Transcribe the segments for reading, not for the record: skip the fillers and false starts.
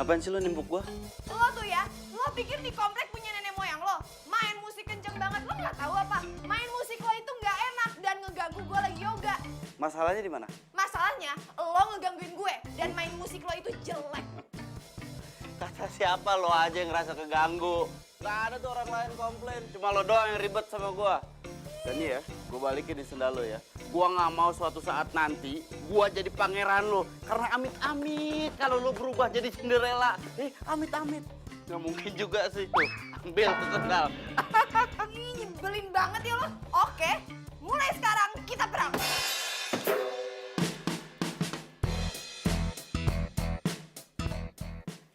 Apaan sih lo nimbuk gua? Lo tuh ya, lo pikir di komplek punya nenek moyang lo? Main musik kenceng banget, lo nggak tahu apa? Main musik lo itu nggak enak dan ngeganggu gue lagi yoga. Masalahnya di mana? Masalahnya, lo ngegangguin gue dan main musik lo itu jelek. Kata siapa lo aja yang ngerasa keganggu? Gak ada tuh orang lain komplain, cuma lo doang yang ribet sama gua. Dan iya, gua balikin di sendal lo ya. Gua nggak mau suatu saat nanti gua jadi pangeran lo. Karena amit-amit kalau lo berubah jadi Cinderella. Amit-amit. Nggak mungkin juga sih tuh. Ambil tuh sendal. Ih, nyebelin banget ya lo. Oke, mulai sekarang kita perang.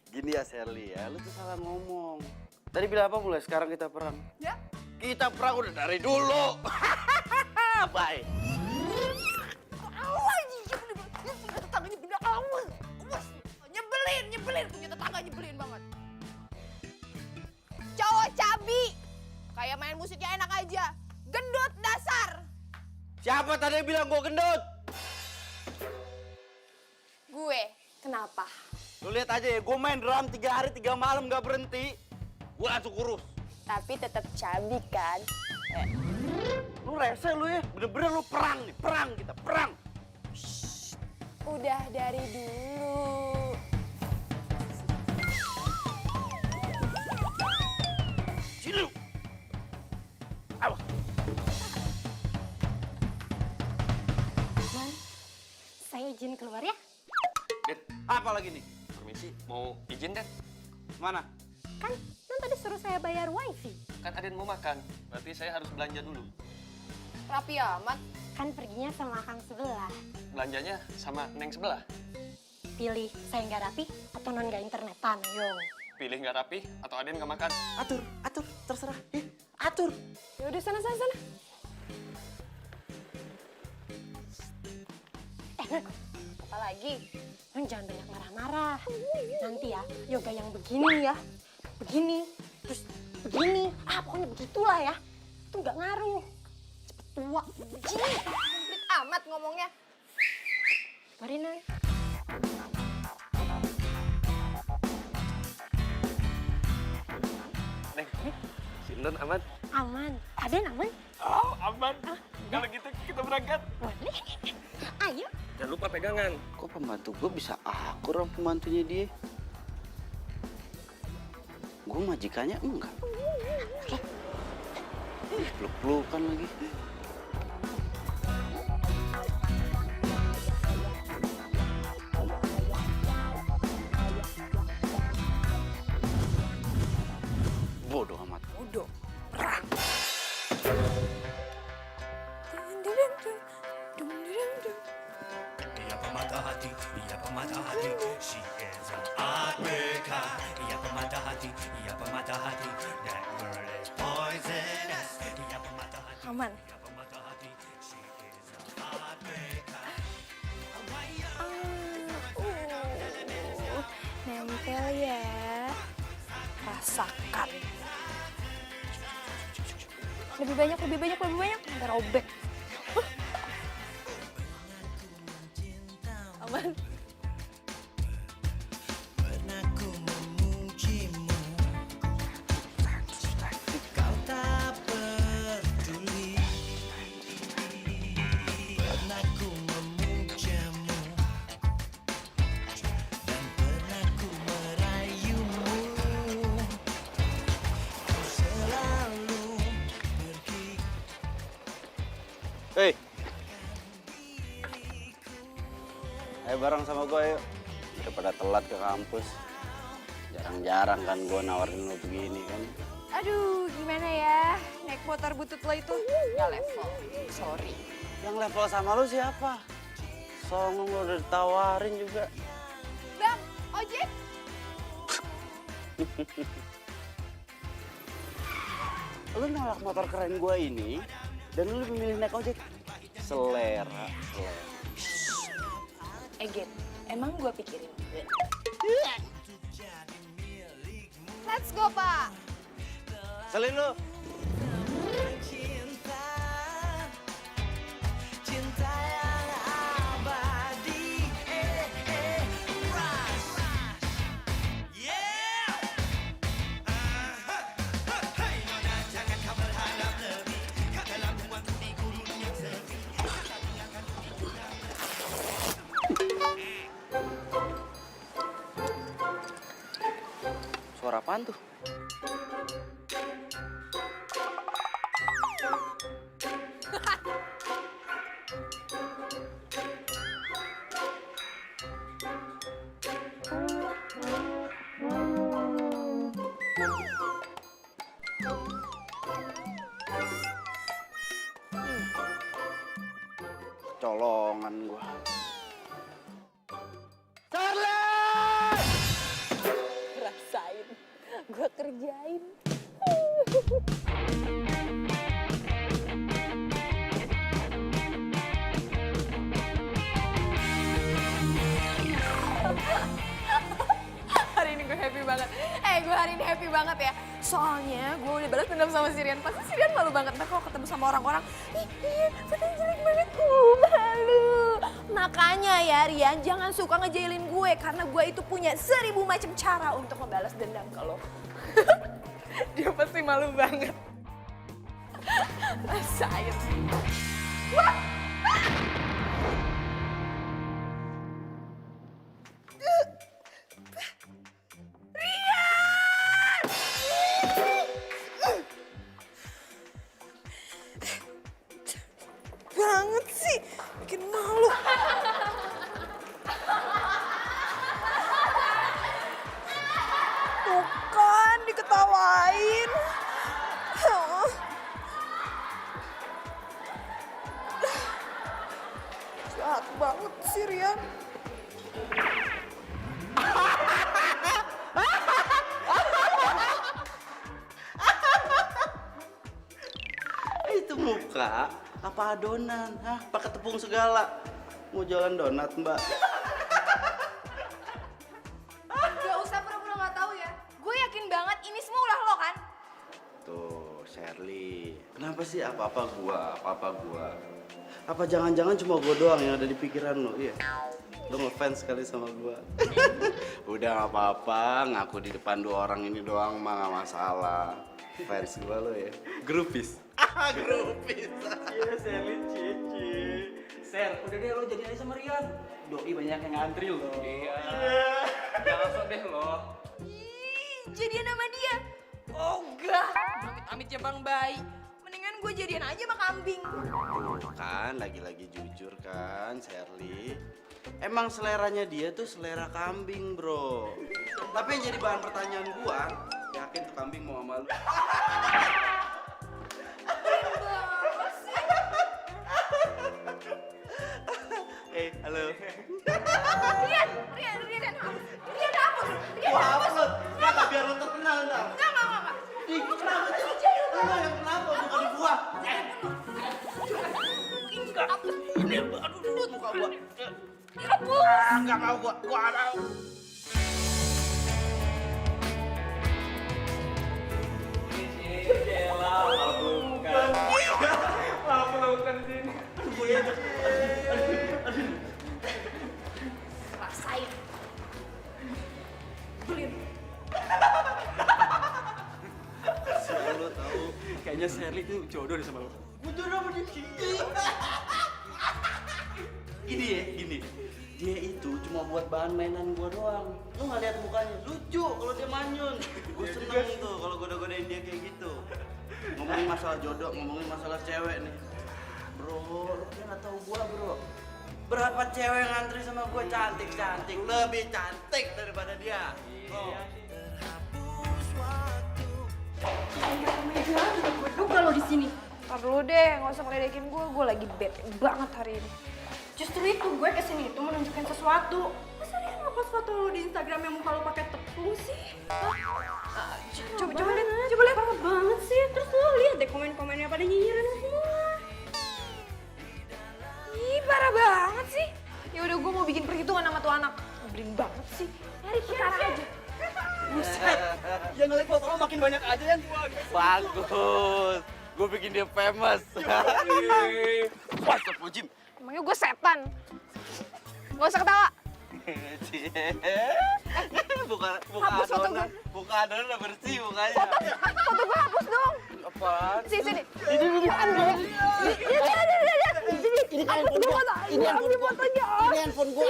Gini ya Sherly ya, lu tuh salah ngomong. Tadi bilang apa mulai sekarang kita perang? Ya? Kita perang udah dari dulu. Bye. Awas, punya tetangganya benda awas. Awas, nyebelin, punya tetangga nyebelin banget. Cowok cabi, kayak main musiknya enak aja. Gendut dasar. Siapa tadi yang bilang gua gendut? Gue, kenapa? Lu lihat aja ya, gua main drum 3 hari 3 malam gak berhenti. Gua langsung kurus. Tapi tetap cabi kan? Lu rese lu ya, bener-bener lu perang nih, perang kita, perang. Udah dari dulu. Sini lu. Awas. Man, saya izin keluar ya. Den, Apa lagi nih? permisi, mau izin Den? Mana? Kan tadi suruh saya bayar wifi. Kan Aden mau makan, berarti saya harus belanja dulu. Rapi amat. Kan perginya sama akang sebelah. Belanjanya sama Neng sebelah. Pilih saya nggak rapi atau non nggak internetan, yo. Pilih nggak rapi atau Aden nggak makan. Atur, terserah. Atur. Ya udah sana. Non, Apa lagi? non jangan banyak marah-marah. Nanti ya, yoga yang begini ya. Begini, terus begini. Pokoknya begitulah ya. Itu nggak ngaruh. Cepet tua. Komplit amat ngomongnya. Mari, non. Neng, si Non aman? Aman. Aden aman? Oh, aman. Kalau gitu kita berangkat. Boleh. Ayo. Jangan lupa pegangan. Kok pembantu gua bisa akur sama pembantunya dia? Gua majikannya enggak. Peluk-pelukan lagi. Bodoh amat. Udah, perang. Ia pemata hati, ia pemata hati. She is an heartbreaker. Ia pemata hati, ia pemata hati. That girl is poisonous. Ia pemata hati, Aman. ia pemata hati. She is a heartbreaker. Nempel ya. Rasakan. Lebih banyak. Sampai robek. Aman. Pernah ku memujimu, kau tak peduli. Pernah ku memujamu, dan pernah ku merayumu. Kau selalu pergi. Hei. Ayo bareng sama gue yuk. Daripada telat ke kampus. Jarang-jarang kan gue nawarin lo begini kan. Aduh, gimana ya? Naik motor butut lo itu nggak level. Sorry. Yang level sama lo siapa? Songong lo udah ditawarin juga. Bang, ojek. Lo nolak motor keren gue ini dan lo memilih naik ojek. Selera. Egit, emang gua pikirin. Let's go, Pak. Selin lo. Cinta, cinta yang abadi. Rush. Apaan tuh? Colongan gua. Rasain, gue kerjain. Hari ini gue happy banget. Gue hari ini happy banget ya. Soalnya gue udah balas dendam sama si Rian. Pasti si Rian malu banget. Ntar kalau ketemu sama orang-orang, ih Rian, fotonya jelek banget. Malu. Makanya ya Rian, jangan suka ngejailin gue. Karena gue itu punya 1000 macam cara untuk membalas dendam ke lo. Dia pasti malu banget. Rasain. Wah! Banget sih, bikin malu. Tuh kan, diketawain. Jahat banget sih Rian. Itu muka apa adonan? Hah, pakai tepung segala. Mau jualan donat, Mbak? Gak usah pura-pura gak tahu ya. Gue yakin banget ini semua ulah lo kan? Tuh, Shirley. Kenapa sih apa-apa gua? Apa jangan-jangan cuma gua doang yang ada di pikiran lo? Iya. Lo ngefans sekali sama gua. Udah gak apa-apa, ngaku di depan 2 orang ini doang mah gak masalah. Fans gua lo ya. Grupis. Grupis. Iya, Sally Cici. Ser, udah deh lo jadi aja sama Rian. Doi banyak yang ngantri lo. Iya. Jangan sedih lo. Ih, jadian sama dia. Oh enggak. Amit-amit ya Bang Bayi. Mendingan gue jadian aja sama kambing. Tuh kan, lagi-lagi jujur kan, Shirley. Emang seleranya dia tuh selera kambing, bro. Tapi yang jadi bahan pertanyaan gua, yakin tuh kambing mau sama lu? Halo. Rian hapus. Wah, upload. Kenapa biar lo terkenal ntar? Enggak. Ih, kenapa sih? Lo yang kenapa? Bukan gua. Ini, aduh, muka gua. Enggak mau gua mau. Pelukan di sini. Rasain. Belin. Lo tahu, Kayaknya Sally tuh jodoh deh sama lo. jujur sama dia. Gini. Dia itu cuma buat bahan mainan gua doang. Lu nggak lihat mukanya, lucu kalau dia manyun. Gua seneng tuh kalau goda-godain dia kayak gitu. Ngomongin masalah jodoh, ngomongin masalah cewek nih. Bro, lu kan nggak tahu gua, bro. Berapa cewek yang ngantri sama gua cantik, lebih cantik daripada dia. Oh. Gue duga lo di sini. Ntar dulu deh, gak usah ngeledekin gue lagi bete banget hari ini. Justru itu gue kesini itu menunjukkan sesuatu. Masa dia ngepost foto lo di Instagram yang muka lo pakai tepung sih? Coba lihat. Parah banget sih. Terus lo lihat deh komen-komennya pada nyinyirin semua. Ih, parah banget sih. Ya udah gue mau bikin perhitungan sama tuh anak. Nyebelin banget sih. Nyari perkara aja. Buset. Yang ngeliat foto lo makin banyak aja yang Bagus. Gue bikin dia famous. Wah, Jim. Emangnya gue setan. Gak usah ketawa. buka Hapus foto adonan. Buka adonan udah bersih mukanya. Foto gue hapus dong. Apaan? Sini. Ini kan handphone gua. Ini handphone gua. Ini handphone gua.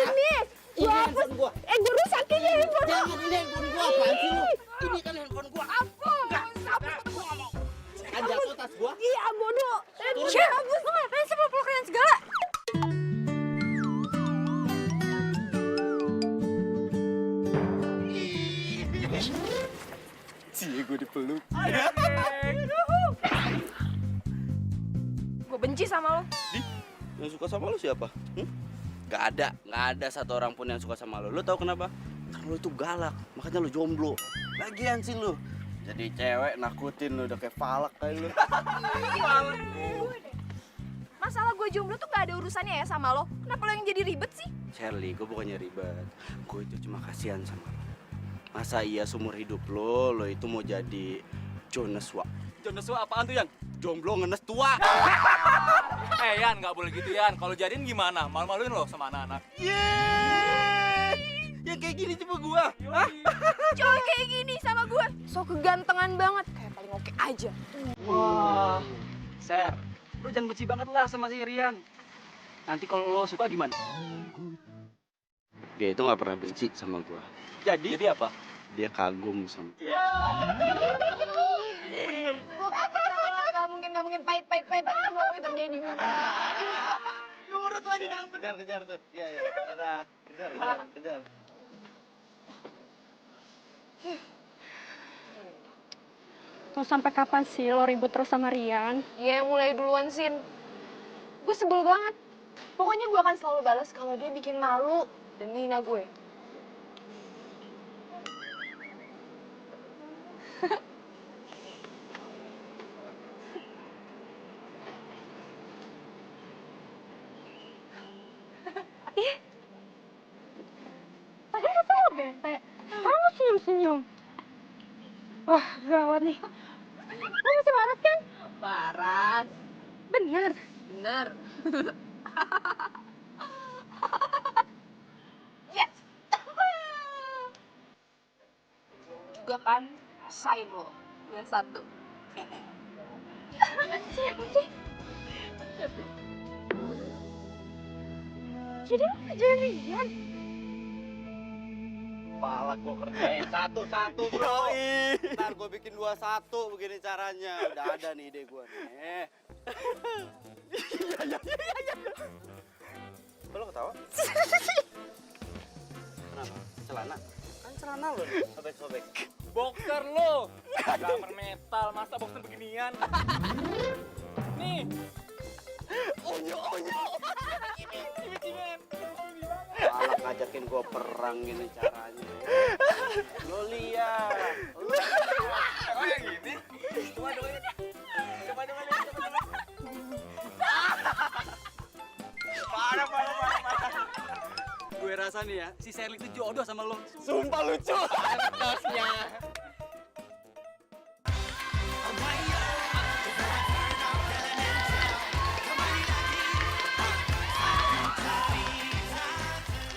Ini handphone gua. Gue rusakin ya handphone lo. Jangan, ini handphone gua. Apaan sih lu? Ini kan handphone gua. Apa? Gua nggak mau. Kan jatuh tas gua. Iya bodoh. Share hapus. Lu ngapain sih peluk-pelukan segala? Cie, gue dipeluk. Gue benci sama lo. Yang suka sama lu siapa? Gak ada satu orang pun yang suka sama lu. Lu tahu kenapa? Karena lu tuh galak, makanya lu jomblo. Lagian sih lu jadi cewek nakutin lu udah kayak falak kayak lu. Masalah gue jomblo tuh gak ada urusannya ya sama lo. Kenapa lo yang jadi ribet sih? Shirley, gue bukannya ribet. Gue itu cuma kasihan sama lu. Masa iya seumur hidup lo itu mau jadi Joneswa? Joneswa apaan tuh, Yan? Jomblo ngenes tua. Yan, nggak boleh gitu, Yan. Kalau jadiin gimana? Malu-maluin lo sama anak-anak. Yeay! Yang kayak gini cuma gua. Hah? Cowok kayak gini sama gue. So kegantengan banget. Kayak paling oke aja. Wah, Ser, lo jangan benci banget lah sama si Rian. Nanti kalau lo suka gimana? Dia itu nggak pernah benci sama gua. Jadi apa? Dia kagum sama. Gak mungkin pahit semua itu terjadi. Nurut lagi. Kejar tuh. Iya. Kejar. Tuh sampai kapan sih lo ribut terus sama Rian? Dia yang mulai duluan, Sin. Gue sebel banget. Pokoknya gue akan selalu balas kalau dia bikin malu dan ngehina gue. Tadi kata lo bete, sekarang lo senyum-senyum. Wah, gawat nih. Lo masih marah kan? Barat. Bener. Bener. Yes. Juga kan, say lo. Yang satu. Siapa sih? Jadi lo ngejar Rian? Palak gua kerjain satu-satu, bro. Ntar gua bikin 2-1 begini caranya. Udah ada nih ide gua nih. Iya. Kok lo ketawa? Kenapa? Celana? Kan celana lo nih, sobek-sobek. Boxer lo, gambar metal, masa boxer beginian? Nih. Onyo. Palak ngajakin gua perang gini caranya. Lo lihat. Oh yang gini? Coba dong. Parah. Gue rasa nih ya, si Sherly itu jodoh sama lo. Sumpah lucu. Tosnya.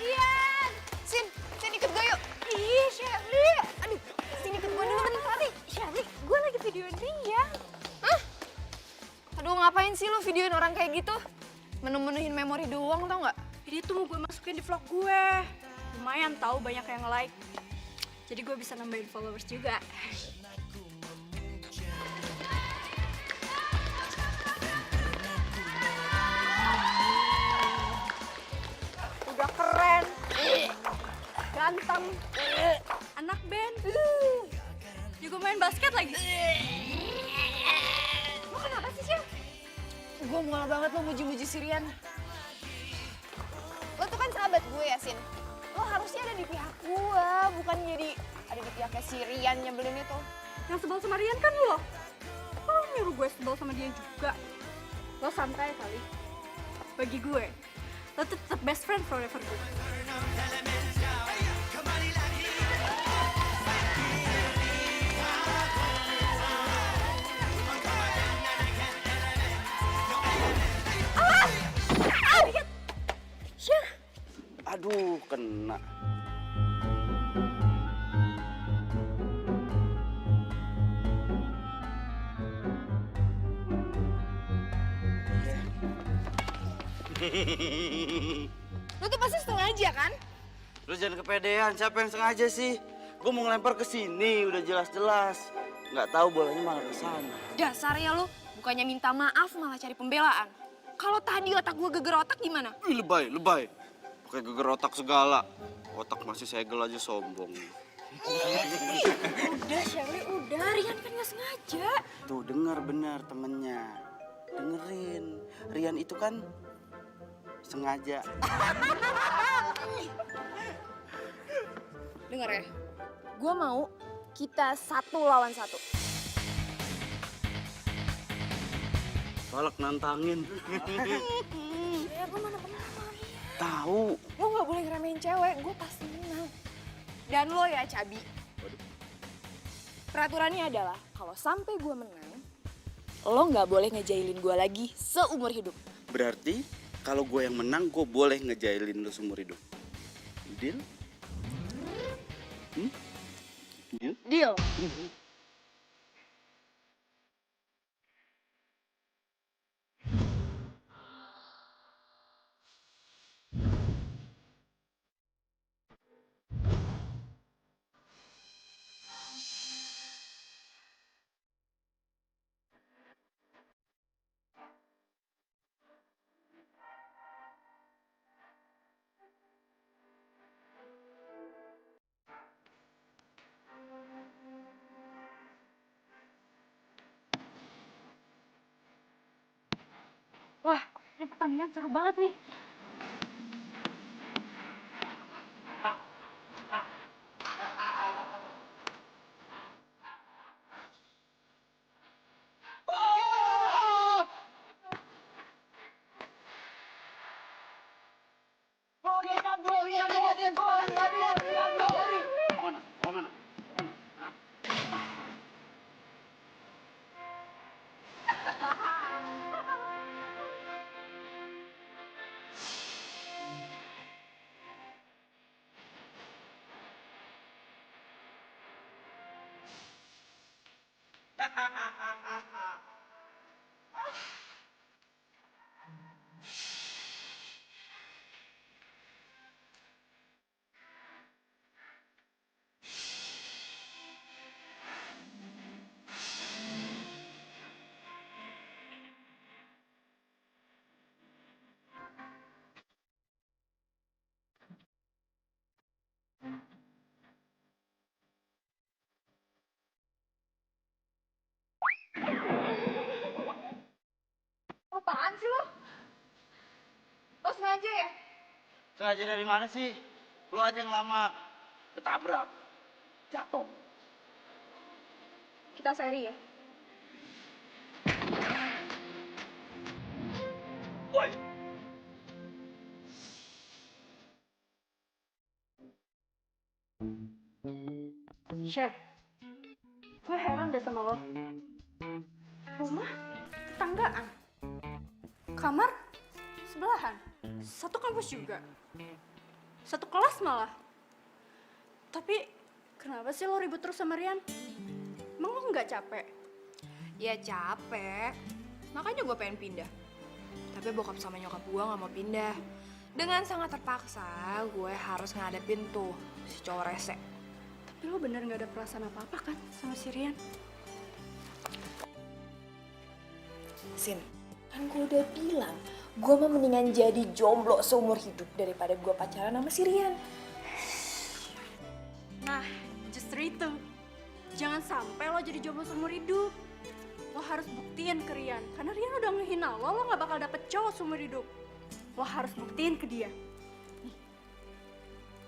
Ian! Sin ikut gue yuk. Ih, Shirley. Aduh, Sin ikut gue dulu bentar nih. Shirley, gue lagi videoin dia. Hah? Aduh, ngapain sih lu videoin orang kayak gitu? Menu-menuhin memori doang, tau nggak? Ini tuh mau gue masukin di vlog gue. Lumayan tahu banyak yang like. Jadi gue bisa nambahin followers juga. Udah keren. Ganteng. Anak band. Juga main basket lagi. Lo kenapa sih, Syah? Gue mual banget lo muji-muji si Rian. Lo tuh kan sahabat gue ya, Sin. Lo harusnya ada di pihak gue, bukan jadi ada di pihaknya si Rian nyebelin itu. Yang sebel sama Rian kan lo. Kok lo nyuruh gue sebel sama dia juga? Lo santai kali. Bagi gue, lo tuh tetap best friend forever gue. Aduh, kena. Lo tuh pasti sengaja kan? Lu jangan kepedean, siapa yang sengaja sih? Gue mau ngelempar ke sini, udah jelas-jelas. Nggak tahu bolanya malah ke sana. Dasar ya lu, bukannya minta maaf malah cari pembelaan. Kalau tadi otak gue geger otak gimana? Ih, lebay. Pakai geger otak segala. Otak masih segel aja sombong. Udah Sherly, udah. Rian kan nggak sengaja. Tuh, dengar benar temennya. Dengerin. Rian itu kan sengaja. Dengar ya, gue mau kita 1 lawan 1. Palak nantangin. Ya gue mana pernah sama Rian. Tahu. Lo nggak boleh ngeremehin cewek, gue pasti menang. Dan lo ya Cabi, peraturannya adalah kalau sampai gue menang, lo nggak boleh ngejailin gue lagi seumur hidup. Berarti kalau gue yang menang, gue boleh ngejailin lu seumur hidup. Deal? Deal? Deal. Wah, ini pertandingan seru banget nih. Apaan sih lo? Lo sengaja ya? Sengaja dari mana sih? Lu aja yang lama. Ketabrak. Jatuh. Kita seri ya? Woi. Chef, gue heran deh sama lo. Rumah tetanggaan, kamar sebelahan, satu kampus juga, satu kelas malah. Tapi kenapa sih lo ribut terus sama Rian? Emang lo nggak capek? Ya capek, makanya gue pengen pindah. Tapi bokap sama nyokap gue gak mau pindah. Dengan sangat terpaksa, gue harus ngadepin tuh si cowok rese. Tapi lo bener nggak ada perasaan apa-apa kan sama si Rian? Sin, kan gue udah bilang, gue mah mendingan jadi jomblo seumur hidup daripada gue pacaran sama si Rian. Nah, justru itu. Jangan sampai lo jadi jomblo seumur hidup. Lo harus buktiin ke Rian. Karena Rian udah ngehina lo gak bakal dapet cowok seumur hidup. Lo harus buktiin ke dia. Nih.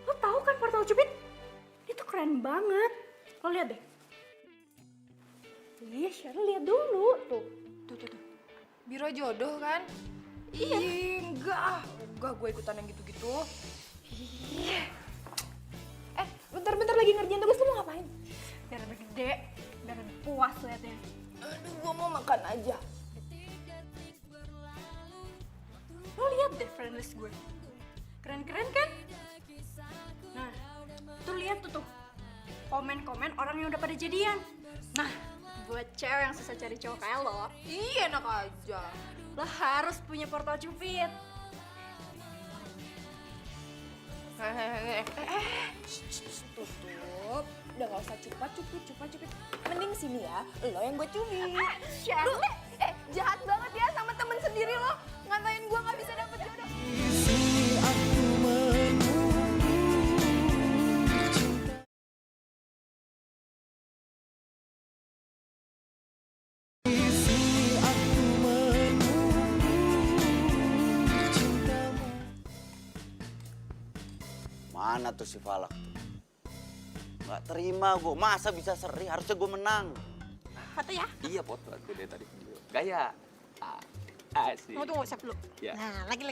Lo tahu kan portal Cupid? Itu keren banget. Lo lihat deh. Iya, Cheryl lihat dulu. Tuh. Biro jodoh kan? Iya. Enggak gue ikutan yang gitu-gitu. Iya. Bentar-bentar lagi ngerjain tugas, lu mau ngapain? Biar lebih gede. Biar lebih puas liatnya. Aduh, gue mau makan aja. Lo lihat deh friend list gue. Keren-keren kan? Nah, tuh lihat tuh. Komen-komen orang yang udah pada jadian. Nah, buat cewek yang susah cari cowok kayak lo, Iya, enak aja. lo harus punya portal Cupid. Tutup. Udah gak usah cupit. Mending sini ya, lo yang gue cubit. Lu, jahat banget ya sama temen sendiri lo. Ngatain gue gak bisa dapet jodoh. Mana tuh si Falak tuh? Gak terima gue, masa bisa seri, harusnya gue menang. Foto ya? Iya foto aku dari tadi. Gaya. Asik. Mau tunggu, save dulu. Ya. Nah, lagi.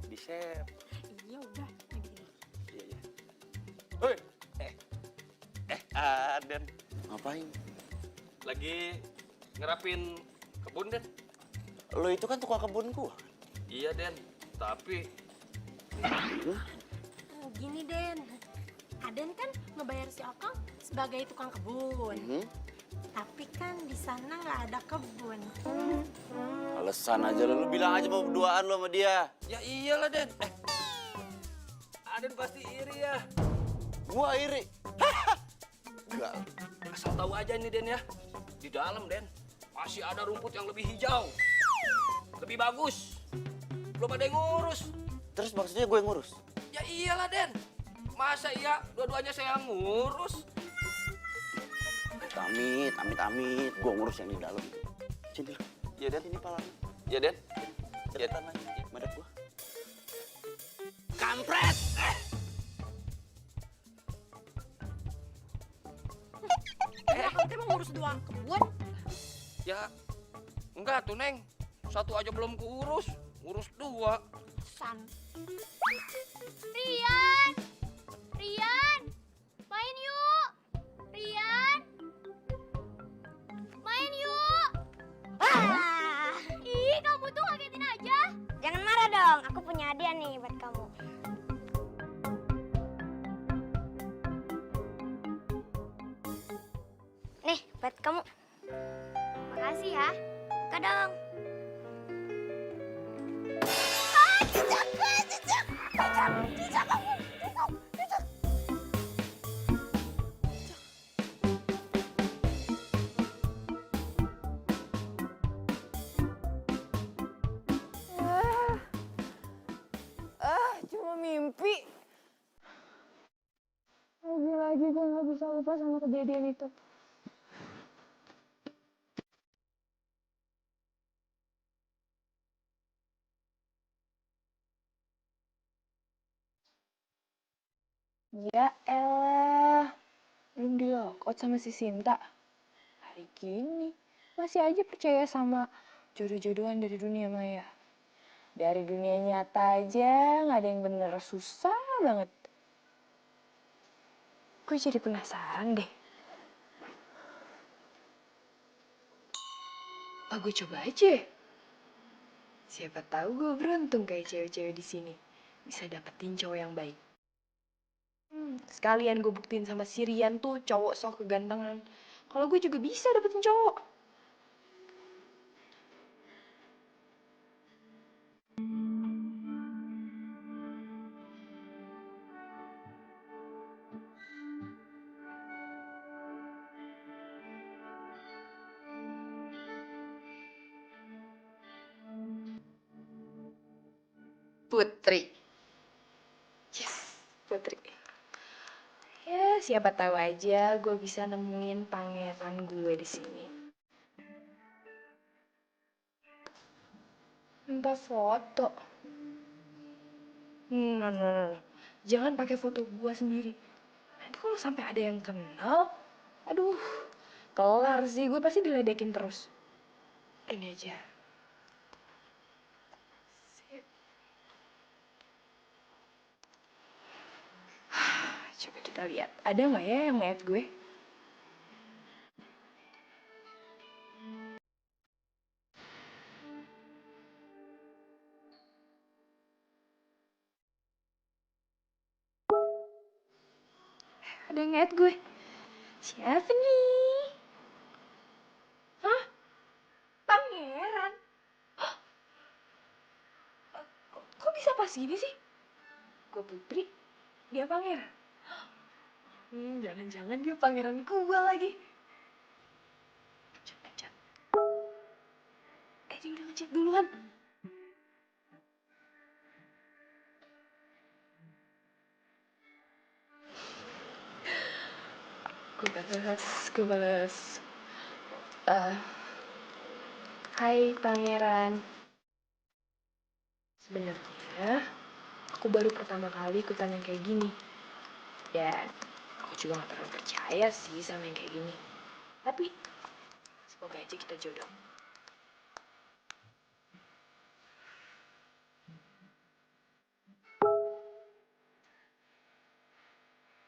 Di share. Iya udah, lagi. Iya. Hoi. Aden. Ngapain? Lagi ngerapin kebun, Den. Lo itu kan tukang kebun gue. Iya, Den. Tapi Gini Den, Aden kan ngebayar si Akang sebagai tukang kebun. Tapi kan di sana nggak ada kebun. Alasan aja lo bilang aja mau berduaan lo sama dia. ya iyalah, Den. Aden pasti iri ya. Gua iri. Enggak. Asal tahu aja nih, Den ya. Di dalam, Den, masih ada rumput yang lebih hijau. Lebih bagus. Belum ada yang ngurus. Terus maksudnya gue yang ngurus? Ya iyalah, Den. Masa iya dua-duanya saya yang ngurus? Amit. Gue ngurus yang di dalam. Sini lo. Iya, Den. Ini pala. Iya, Den. Cepetan aja. Madep gue. Kampret! Kamu emang ngurus doang kebun? Ya, enggak tuh, Neng. Satu aja belum keurus. Ngurus dua. San. Rian, main yuk. Main yuk. Ih, kamu tuh ngagetin aja. Jangan marah dong, aku punya hadiah nih buat kamu. Nih, buat kamu. Makasih ya. Buka dong. Cuma mimpi. Lagi-lagi gue gak bisa lupa sama kejadian itu. Ya elah, belum di logout sama si Sinta. Hari gini masih aja percaya sama jodoh-jodohan dari dunia maya. Dari dunia nyata aja nggak ada yang bener, susah banget. Gue jadi penasaran deh. Gue coba aja. Siapa tahu gue beruntung kayak cewek-cewek di sini, bisa dapetin cowok yang baik. Sekalian gue buktiin sama si Rian tuh cowok sok kegantengan. Kalau gue juga bisa dapetin cowok. Putri. Yes, Putri. Ya, siapa tahu aja gue bisa nemuin pangeran gue di sini. Minta foto. No. Jangan pakai foto gue sendiri. Nanti kalau sampai ada yang kenal, aduh, kelar sih. Gue pasti diledekin terus. Ini aja. Sip. Coba kita lihat. Ada nggak ya yang nge-add gue? Ada yang nge-add gue. Siapa nih? Hah? Pangeran? Kok bisa pas gini sih? Gue Putri, dia pangeran. Jangan-jangan dia pangeran gue lagi. Chat. Dia udah ngechat duluan. Gue balas. Hai pangeran. Sebenarnya aku baru pertama kali ikutan yang kayak gini. Ya, aku juga gak terlalu percaya sih sama yang kayak gini. Tapi semoga aja kita jodoh.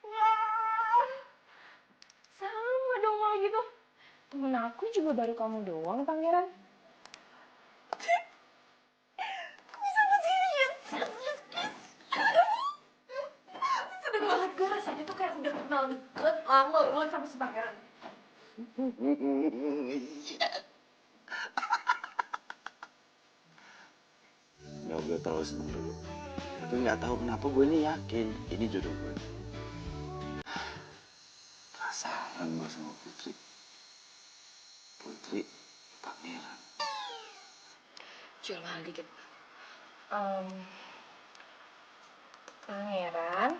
Wah, sama dong kalau gitu. Temen aku juga baru kamu doang, pangeran. Bisa begini. Seneng banget gue rasanya tuh kayak udah kenal deket lama banget sama si pangeran. Ya gue tahu sebenarnya. Tapi nggak tahu kenapa gue ini yakin ini jodoh gue. Penasaran gue sama Putri. Putri, pangeran. Jual mahal dikit. Pangeran,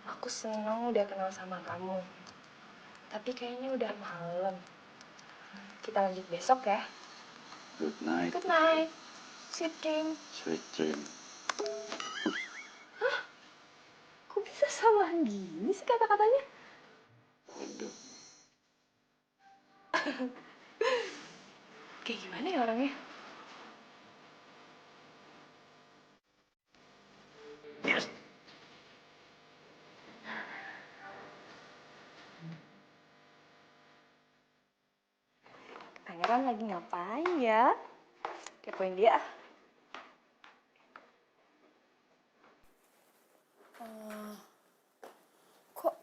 aku seneng udah kenal sama kamu. Tapi kayaknya udah malam. Kita lanjut besok ya. Good night. Good night. Sweet dream. Sweet dream. Kok bisa samaan gini sih kata-katanya? Waduh. Kayak gimana ya orangnya? Pangeran lagi ngapain ya? Kepoin dia. Kok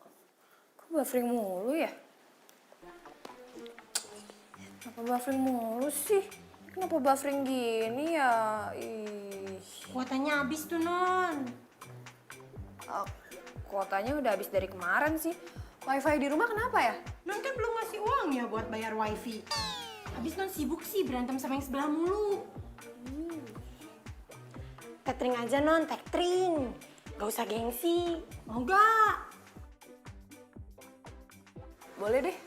buffering mulu ya? Kenapa buffering mulu sih? Kenapa buffering gini ya? Ih. Kuotanya habis tuh, Non. Kuotanya udah habis dari kemarin sih. Wifi di rumah kenapa ya? Non kan belum ngasih uang ya buat bayar wifi. Habis Non sibuk sih berantem sama yang sebelah mulu. Tethering aja Non, tethering. Gak usah gengsi. Mau gak? Boleh deh.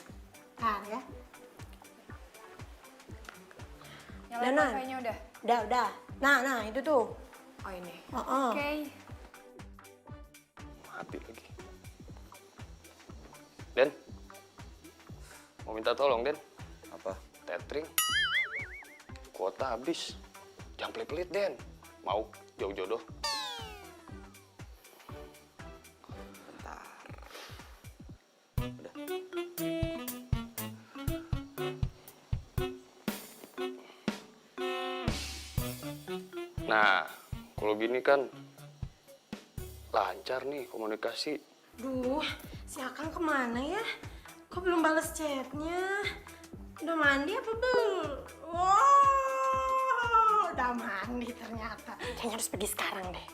Ya. Nyalain Danan. wifi-nya udah. Udah. Nah, itu tuh. Oh ini. Heeh. Oke. Mati lagi. Den, mau minta tolong, Den. Apa? Tethering. Kuota habis. Jangan pelit-pelit, Den. Mau jauh jodoh. Bentar. Udah. Nah, kalau gini kan lancar nih komunikasi. Duh, si Akang kemana ya? Kok belum balas chatnya? Udah mandi apa belum? Wow, udah mandi ternyata. Kayaknya harus pergi sekarang deh.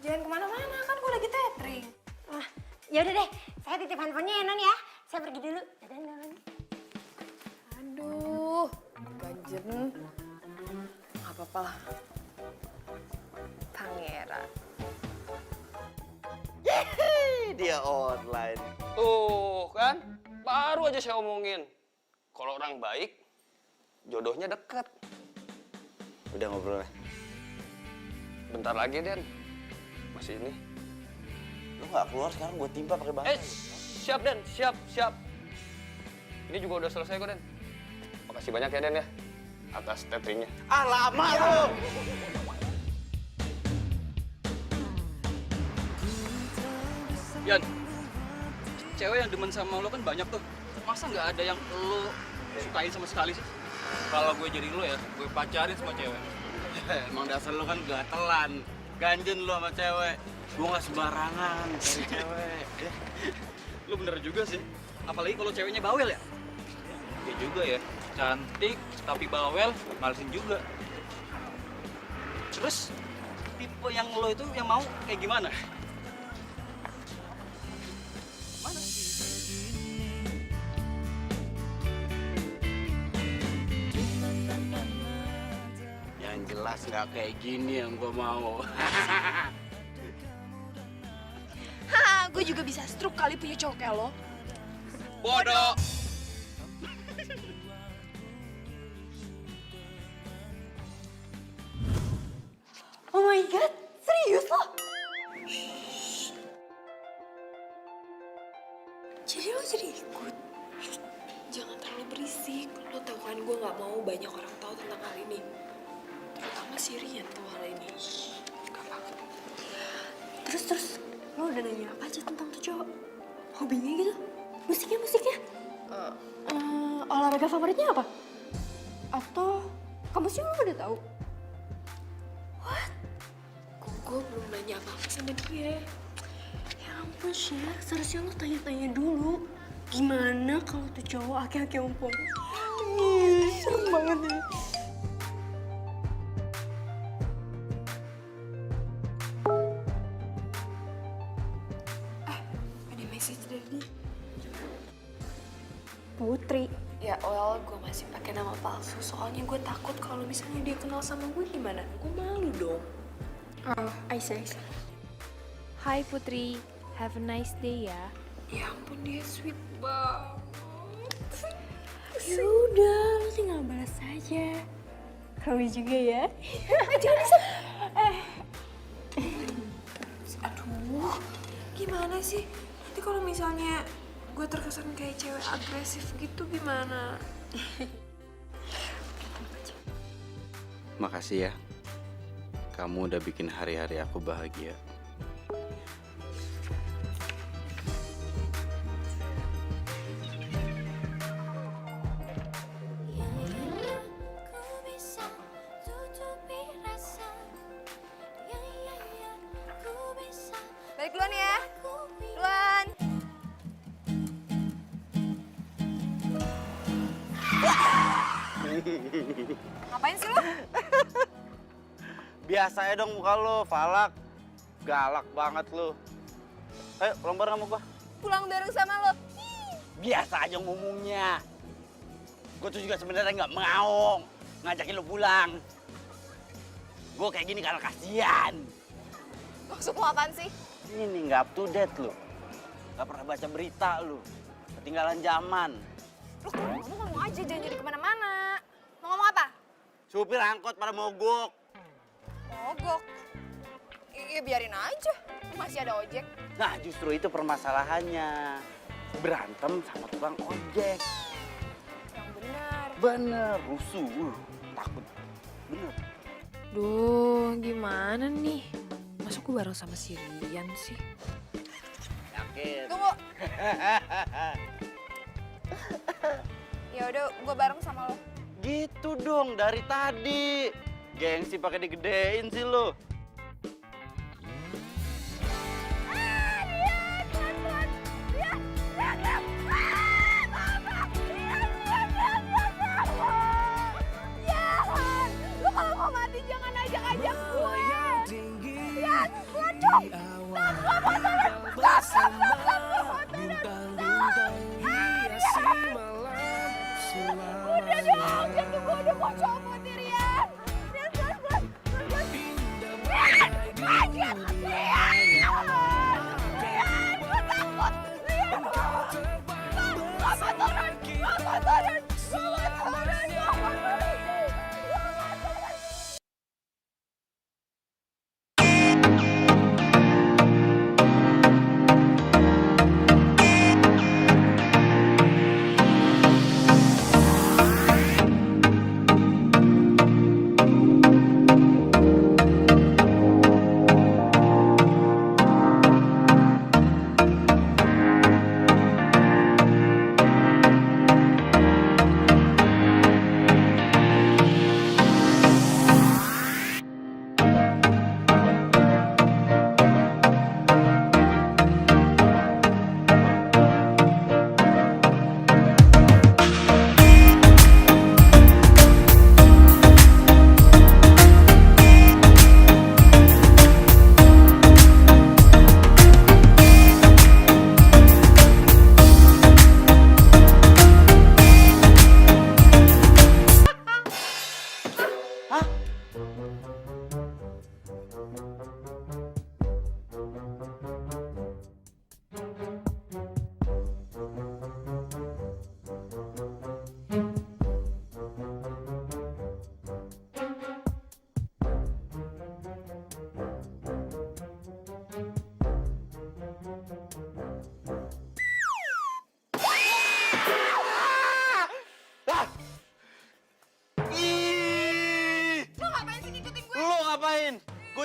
Jangan kemana-mana, kan gue lagi tethering. Wah, yaudah deh. Saya titip handphonenya ya Non ya. Saya pergi dulu. Dadah Non. Aduh, ganjen. Gak apa-apa lah. Pangeran. Dia online. Tuh kan, baru aja saya omongin. Kalau orang baik, jodohnya deket. Udah ngobrol ya? Bentar lagi, Den. Masih ini. Lu nggak keluar sekarang gue timpa pakai batu. Siap, Den. Siap. Ini juga udah selesai kok, Den. Makasih banyak ya, Den ya. Atas tetheringnya. Ah, lama lu! Yan, cewek yang demen sama lo kan banyak tuh. Masa nggak ada yang lo sukain sama sekali sih? Kalau gue jadi lo ya, gue pacarin sama cewek. Emang dasar lu kan gatelan. Ganjen lu sama cewek. Gue nggak sembarangan cari cewek. Lo bener juga sih. Apalagi kalau ceweknya bawel ya. Ya juga ya, cantik tapi bawel, malesin juga. Terus tipe yang lo itu yang mau kayak gimana? Mana? Yang jelas nggak kayak gini yang gue mau. Haha, gue juga bisa stroke kali punya cowok kayak lo. Bodoh. Oh my god, serius lo? Jadi lo jadi ikut? Jangan terlalu berisik. Lo tau kan gue gak mau banyak orang tahu tentang hal ini. Terutama si Rian tahu hal ini. Gak apa-apa. Terus, lo udah nanya apa aja tentang tuh cowok? Hobinya gitu? Musiknya? Olahraga favoritnya apa? Atau kamu sih lo udah tahu? What? Gue belum nanya apa-apa sama dia. Ya ampun Syak, seharusnya lo tanya-tanya dulu. Gimana kalau tuh cowok aki-aki ompong? Serem banget ya. Ada message dari dia. Putri. Ya well, gue masih pakai nama palsu. Soalnya gue takut kalau misalnya dia kenal sama gue gimana? Gue malu dong. Oh, I see. Hai Putri, have a nice day ya. Ya ampun dia sweet banget. Yaudah, lo tinggal balas aja. Kamu juga ya. Jangan bisa. Aduh, gimana sih? Nanti kalau misalnya gue terkesan kayak cewek agresif gitu gimana? Makasih ya. Kamu udah bikin hari-hari aku bahagia. Balik duluan ya. Duluan. Ngapain sih lo? Biasa ya dong muka lo, Falak. Galak banget lo. Ayo pulang bareng sama gua. Pulang bareng sama lo. Biasa aja ngomongnya. Gue tuh juga sebenarnya nggak mau ngajakin lo pulang. Gue kayak gini karena kasihan. Maksud lo apaan sih? Ini nggak up to date lo. Nggak pernah baca berita lo. Ketinggalan zaman. Lo kalau ngomong aja, jangan jadi kemana-mana. Mau ngomong apa? Supir angkot pada mogok. Mogok. Iya biarin aja, masih ada ojek. Nah justru itu permasalahannya. Berantem sama tukang ojek. Yang benar. Bener, rusuh. Takut. Bener. Duh, gimana nih? Masa gue bareng sama si Rian sih? Yakin. Tunggu. Ya udah, gue bareng sama lo. Gitu dong dari tadi. Gengsi pakai digedein sih lo. Lu kalau mau mati jangan ajak-ajak gue. Ya, waduh. Udah dong, jangan gue udah mau copot ya, Rian.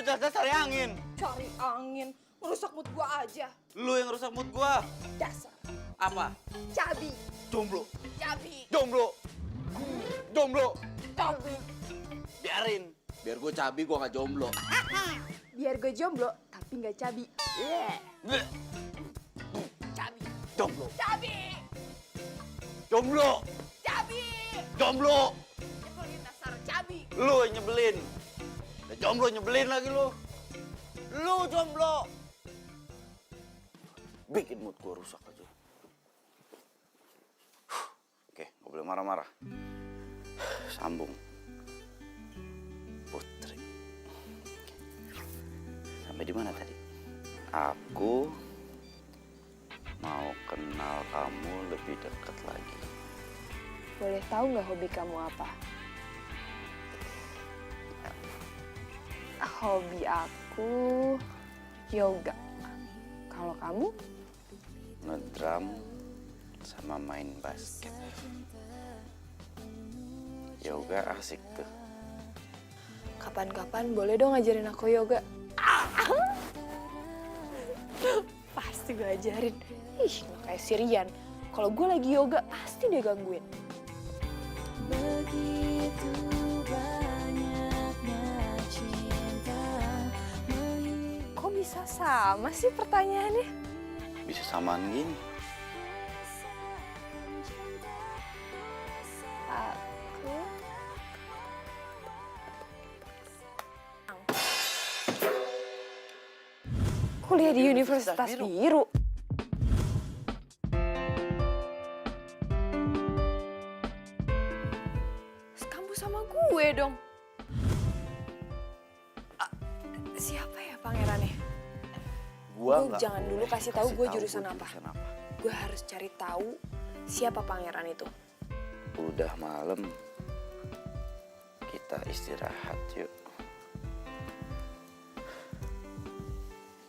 gue jelas-jelas cari angin. Cari angin, merusak mood gue aja. Lu yang rusak mood gue. Dasar. Apa? Cabi. Jomblo. Cabi. Jomblo. Jomblo. Cabi. Biarin. Biar gue cabi, gue gak jomblo. Biar gue jomblo, tapi nggak cabi. Bleh. Cabi. Jomblo. Cabi. Jomblo. Cabi. Jomblo. Nyebelin dasar cabi. Lu yang nyebelin. Udah jomblo nyebelin lagi lu. Lu jomblo. Bikin mood gue rusak aja. Oke, gak boleh marah-marah. Sambung. Putri. Sampai di mana tadi? Aku mau kenal kamu lebih dekat lagi. Boleh tahu nggak hobi kamu apa? Hobi aku yoga. Kalau kamu? Ngedrum sama main basket. Yoga asik tuh. Kapan-kapan boleh dong ngajarin aku yoga. Pasti gue ajarin. Ih, nggak kayak si Rian. Kalau gue lagi yoga, pasti dia gangguin. Kok bisa sama sih pertanyaannya? Bisa samaan gini. Aku kuliah di Universitas Biru. Sekampus sama gue dong. Siapa ya pangerannya? Gua jangan dulu kasih tahu gue tahu jurusan apa. Gue harus cari tahu siapa pangeran itu. Udah malam. Kita istirahat yuk.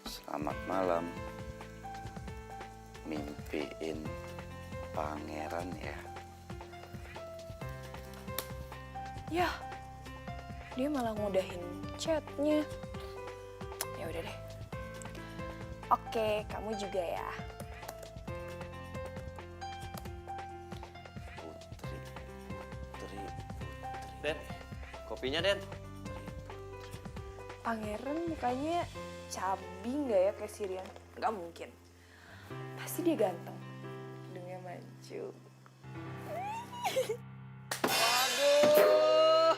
Selamat malam. Mimpiin pangeran ya. Yah, dia malah ngudahin chatnya. Ya udah deh. Oke, kamu juga ya. Putri. Den, kopinya Den. Pangeran mukanya cabi nggak ya kayak si Rian? Nggak mungkin. Pasti dia ganteng. Hidungnya mancung. Waduh,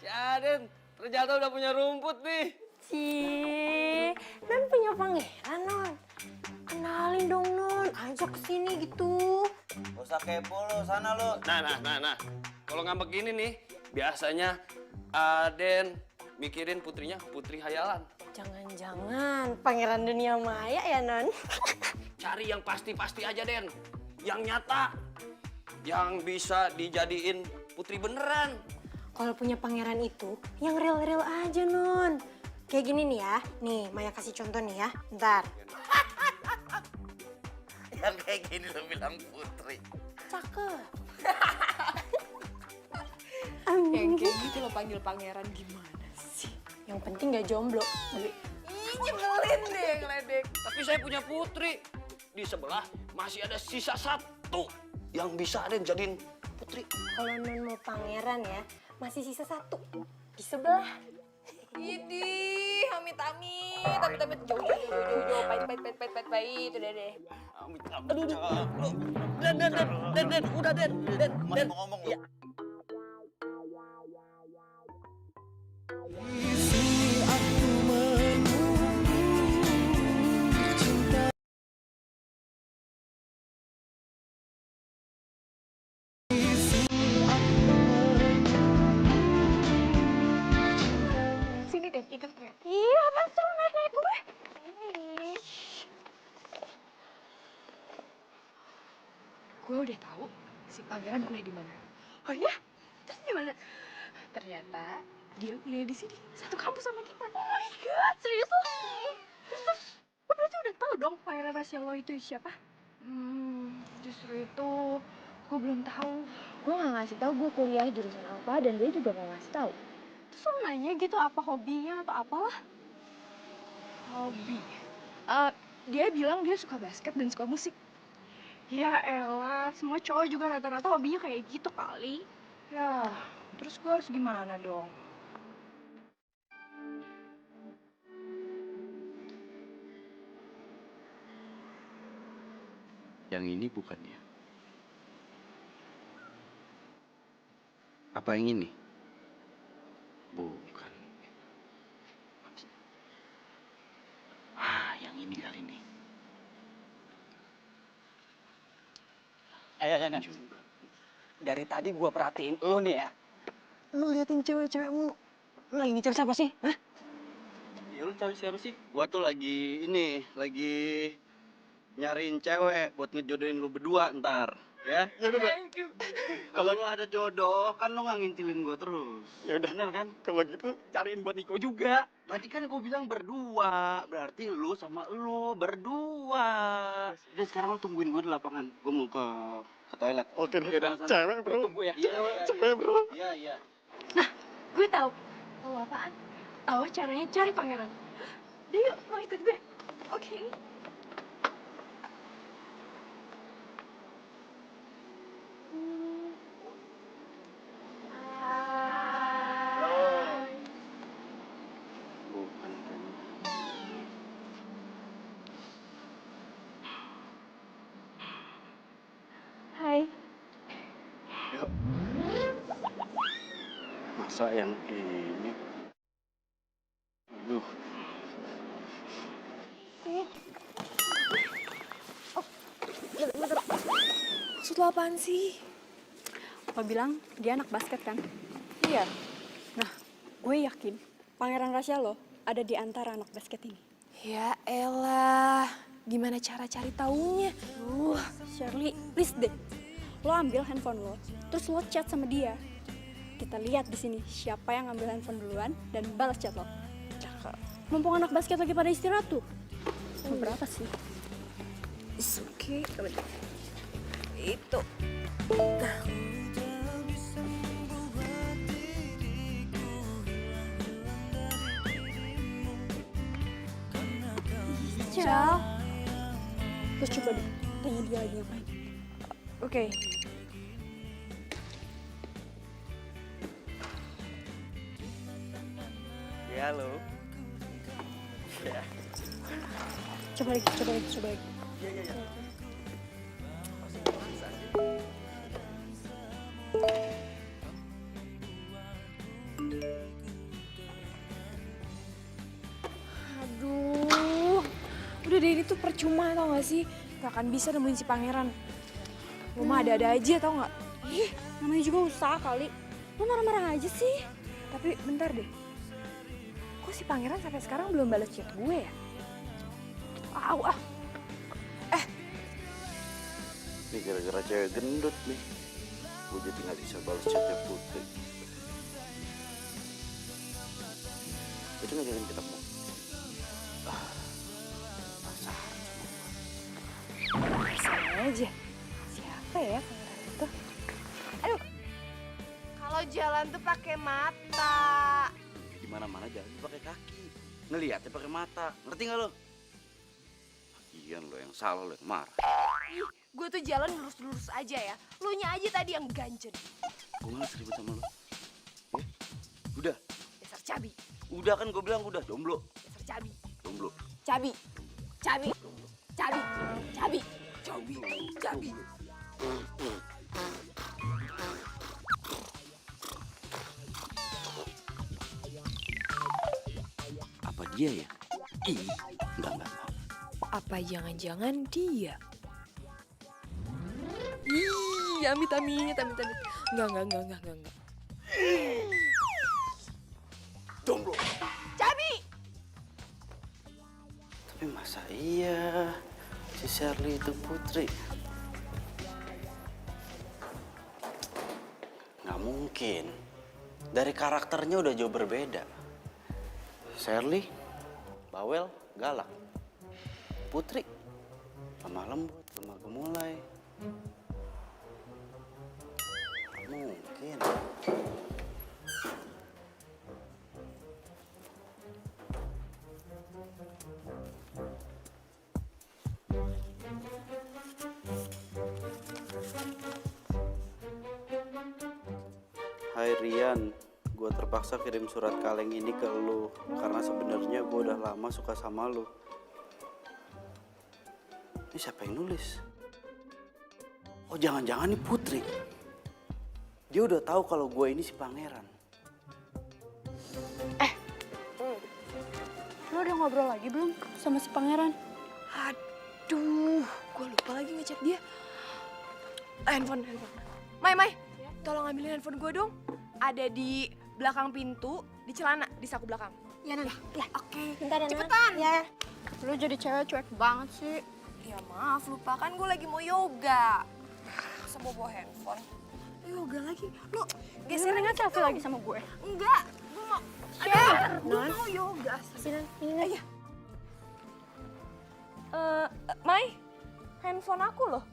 si Aden ternyata udah punya rumput nih. Cie, Non punya pangeran, Non. Kenalin dong, Non. Ajak ke sini gitu. Gak usah kepo lo, sana lo. Nah. Kalau ngambek gini nih, biasanya Aden mikirin putrinya putri hayalan. Jangan-jangan pangeran dunia maya ya, Non? Cari yang pasti-pasti aja, Den. Yang nyata. Yang bisa dijadiin putri beneran. Kalau punya pangeran itu, yang real-real aja, Non. Kayak gini nih ya. Nih, Maya kasih contoh nih ya. Bentar. Yang kayak gini lo bilang putri. Cakep. Yang kayak gitu lo panggil pangeran gimana sih? Yang penting gak jomblo. Ih, nyebelin deh ngeledek. Tapi saya punya putri. Di sebelah masih ada sisa satu yang bisa Aden jadiin putri. Kalau Non mau pangeran ya, masih sisa satu. Di sebelah. Idih, amit-amit, jauh, pahit, udah deh. Aduh. Den, udah Den. Masih mau ngomong lo. Sini deh, ikut gue. Iya, apa sih naik gue? Gue udah tahu si pangeran kuliah di mana. Oh iya? Terus di mana? Ternyata dia kuliah di sini, satu kampus sama kita. Oh my god, serius lo? Terus lo berarti udah tahu dong pangeran rahasia lo itu siapa? Justru itu gue belum tahu. Gue nggak ngasih tahu gue kuliah jurusan apa dan dia juga nggak ngasih tahu. Terus lo nanya gitu apa hobinya atau apalah? Hobi. Dia bilang dia suka basket dan suka musik. Ya elah, semua cowok juga rata-rata hobinya kayak gitu kali. Ya, terus gue harus gimana dong? Yang ini bukannya. Apa yang ini? Bukan. Yang ini kali ini. Yan. Dari tadi gua perhatiin lu nih ya. Lu liatin cewek-cewek mulu. Lu lagi ngejar siapa sih? Hah? Ya lu cari siapa sih? Gua tuh lagi nyariin cewek buat ngejodohin lu berdua ntar, ya? Kalau lu ada jodoh, kan lu nggak ngintilin gua terus. Ya udah, Bener kan? kalau gitu cariin buat Niko juga. Tadi kan gua bilang berdua, berarti lu sama lu berdua. Udah sekarang lu tungguin gua di lapangan. Gua mau ke toilet. Oke, udah. Cewek bro. Tunggu ya. Iya, Cewek bro. iya. Gue tahu. Tahu apaan? Tahu caranya cari pangeran. Udah yuk, mau ikut gue. Oke. Bukan kan. Hai. Yuk. Masa yang ini? Aduh. Maksud lo apaan sih? Lo bilang dia anak basket kan? Iya. Nah, gue yakin pangeran rahasia lo ada di antara anak basket ini. Ya elah, gimana cara cari taunya? Shirley, please deh. Lo ambil handphone lo, terus lo chat sama dia. Kita lihat di sini siapa yang ngambil handphone duluan dan balas chat lo. Cakep. Mumpung anak basket lagi pada istirahat tuh. Mau berapa sih? It's okay. Itu. Cal. Terus coba deh, tanya dia lagi ngapain. Oke. Ya lo. Ya. Coba lagi. Aduh. Udah deh, ini tuh percuma tau gak sih? Gak akan bisa nemuin si pangeran. Lo mah ada-ada aja tau gak? Ih, namanya juga usaha kali. Lo marah-marah aja sih. Tapi bentar deh. Kok si pangeran sampai sekarang belum balas chat gue ya? Ini gara-gara cewek gendut nih. Gue jadi nggak bisa balas chatnya Putri. Itu ngajakin ketemu. Sama aja. Siapa ya pangeran itu? Aduh. Kalau jalan tuh pakai mata. Di mana-mana jalan pakai kaki. Ngeliatnya pakai mata. Ngerti nggak lo? Iya lo yang salah, lo yang marah. Gue tuh jalan lurus-lurus aja ya. Lu nya aja tadi yang ganjen. Gue malas ribut sama lo. Ya? Udah. Dasar cabi. Udah kan gue bilang udah. Jomblo. Dasar cabi. Jomblo. Cabi. Cabi. Cabi. Cabi. Cabi. Cabi. Apa dia ya? Ih, enggak. Apa jangan-jangan dia? Ih, amit. Enggak. Jomblo. Cabi. Tapi masa iya si Shirley itu Putri? Nggak mungkin. Dari karakternya udah jauh berbeda. Shirley, bawel, galak. Putri, lemah lembut, lemah gemulai. Nggak mungkin. Rian, gue terpaksa kirim surat kaleng ini ke lu karena sebenarnya gue udah lama suka sama lu. Ini siapa yang nulis? Oh, jangan-jangan nih Putri. Dia udah tahu kalau gue ini si pangeran. Lo udah ngobrol lagi belum sama si pangeran? Aduh, gue lupa lagi ngechat dia. Handphone. Mai, tolong ambilin handphone gue dong. Ada di belakang pintu, di celana, di saku belakang. Ya, Nan. Ya, oke. Bentar ya, Nan. Cepetan. Ya. Lo jadi cewek cuek banget sih. Ya maaf, lupa kan gue lagi mau yoga. Masa bawa handphone? Yoga lagi? Lo geserin Geserin selfie lagi sama gue. Enggak, gue mau... Share! Gue mau yoga. Sini, Nan. Ini, Nan. Iya. Mai, handphone aku loh.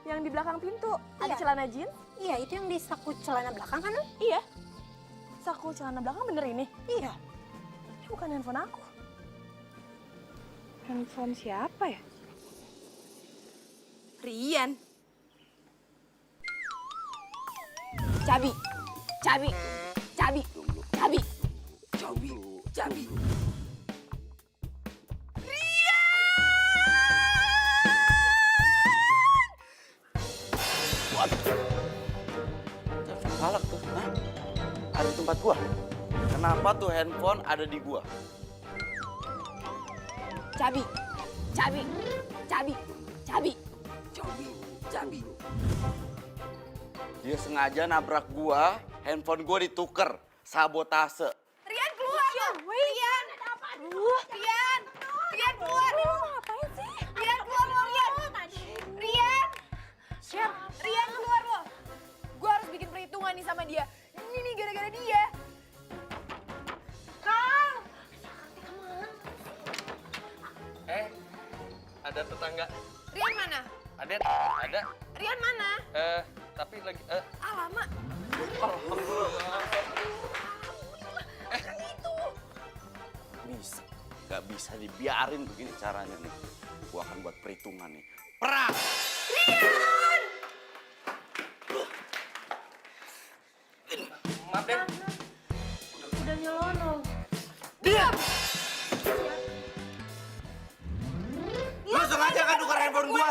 Yang di belakang pintu, ada Iya. celana jeans. Iya, itu yang di saku celana belakang kan, Nan? Iya. Saku celana belakang bener ini? Iya. Ini bukan handphone aku. Handphone siapa ya? Rian. Cabi. Telepon palak tuh. Hah? Ada di tempat gua. Kenapa tuh handphone ada di gua? Cabi. Dia sengaja nabrak gua, handphone gua dituker. Sabotase. Rian keluar dong. Rian. Rian keluar. Ngapain sih? Rian keluar lo, Rian. Rian keluar lo. Gue harus bikin perhitungan nih sama dia. Ini nih gara-gara dia. Kang. Ada tetangga. Rian mana? Ada. Rian mana? Tapi lagi Alamak. Bisa. Gak bisa dibiarin begini caranya nih. Gua akan buat perhitungan nih. Perang! maaf Den. Udah nyelonong. Diam! Lu sengaja kan tukar handphone gua?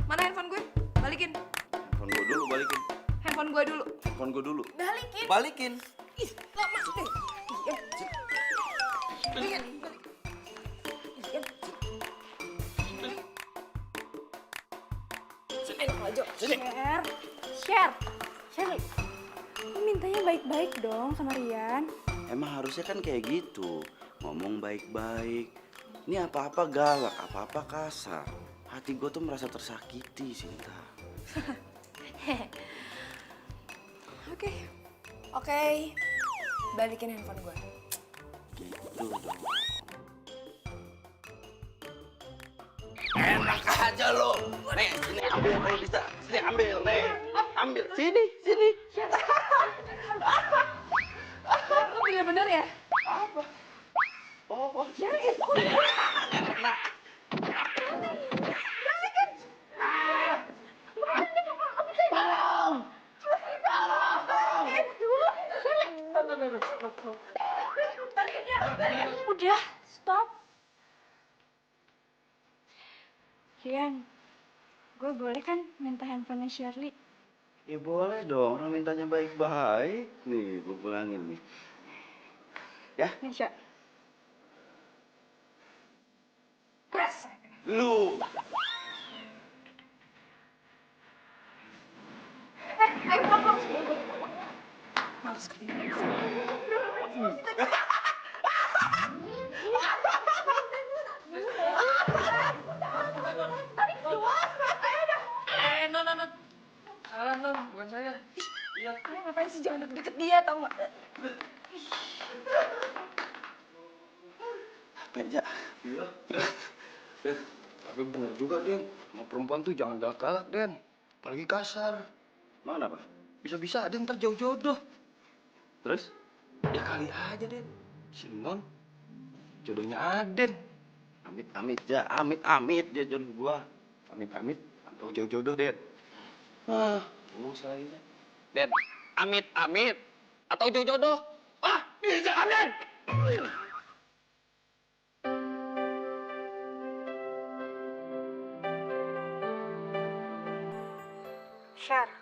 Mana handphone gue? Balikin. Handphone gua dulu, balikin. Handphone gue dulu. Handphone gua dulu. Balikin. Balikin. Ih, lama deh. Rian. Share. Lu mintanya baik-baik dong sama Rian. Emang harusnya kan kayak gitu. Ngomong baik-baik. Ini apa-apa galak, apa-apa kasar. Hati gua tuh merasa tersakiti, Sinta. Oke. Balikin handphone gue. Gitu dong. Enak aja lo. Nih, sini ambil kalau bisa. Sini ambil, nih. Ambil. Sini. Lu bener-bener ya? Oh. Udah, stop. Rian, gue boleh kan minta handphonenya Shirley? Ya boleh dong, orang mintanya baik-baik. Nih, gue pulangin nih. Ya? Nisha. Lu. Ayo pulang. Non, bukan saya. Iya. Kamu ngapain sih? Jangan deket-deket dia, tau gak? Meja. Iya. Tapi bener juga, Den. Sama perempuan tuh jangan galak-galak, Den. Apalagi kasar. Mana, Pak? Bisa-bisa ada ntar jauh jodoh. Terus? Ya kali aja, Den. Si Non, jodohnya Aden. Amit-amit ya, amit-amit dia jodoh gua. Amit-amit atau jodoh, Den? Usah ini. Den, amit-amit atau jodoh? Bisa, Den! Share,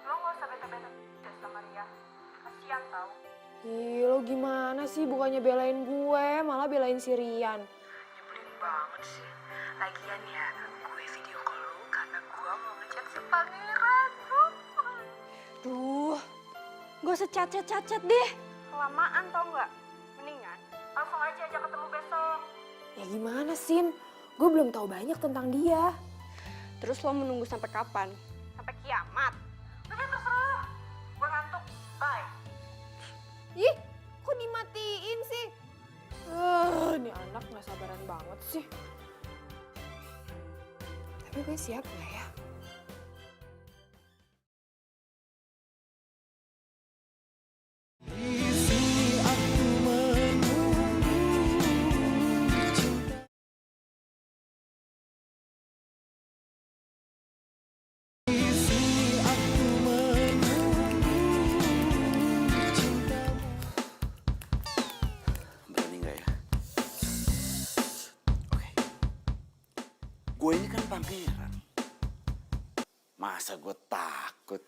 lo gak usah bete-bete sama Ria. Kasian tau. Ih, lo gimana sih bukannya belain gue, malah belain si Rian. Nyebelin banget sih. Lagian ya, gue video call lu karena gue mau ngechat si pangeran. Duh, gak usah chat deh. Kelamaan tau gak? Mendingan langsung aja ajak ketemu besok. Ya gimana, Sin? Gue belum tahu banyak tentang dia. Terus lo menunggu sampai kapan? Sampai kiamat. Udah terserah. Gue ngantuk. Bye. Ih, kok dimatiin sih? Ini anak gak sabaran banget sih. Tapi gue siap gak ya? Berani nggak ya? Oke. Gue ini kan pangeran. Masa gue takut?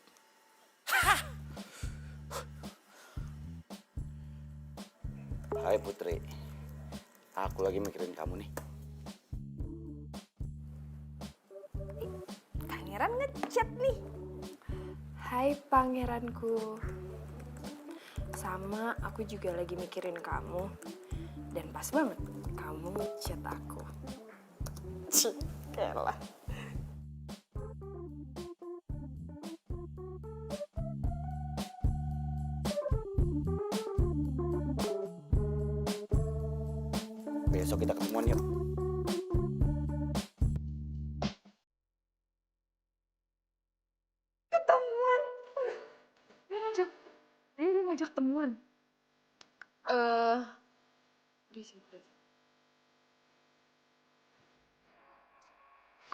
Hai Putri. Aku lagi mikirin kamu nih. Pangeran ngechat nih. Hai pangeranku. Sama, aku juga lagi mikirin kamu. Dan pas banget, kamu ngechat aku. Cikelah. Besok kita ketemuan yuk. Dia udah ngajak temuan. Di situ.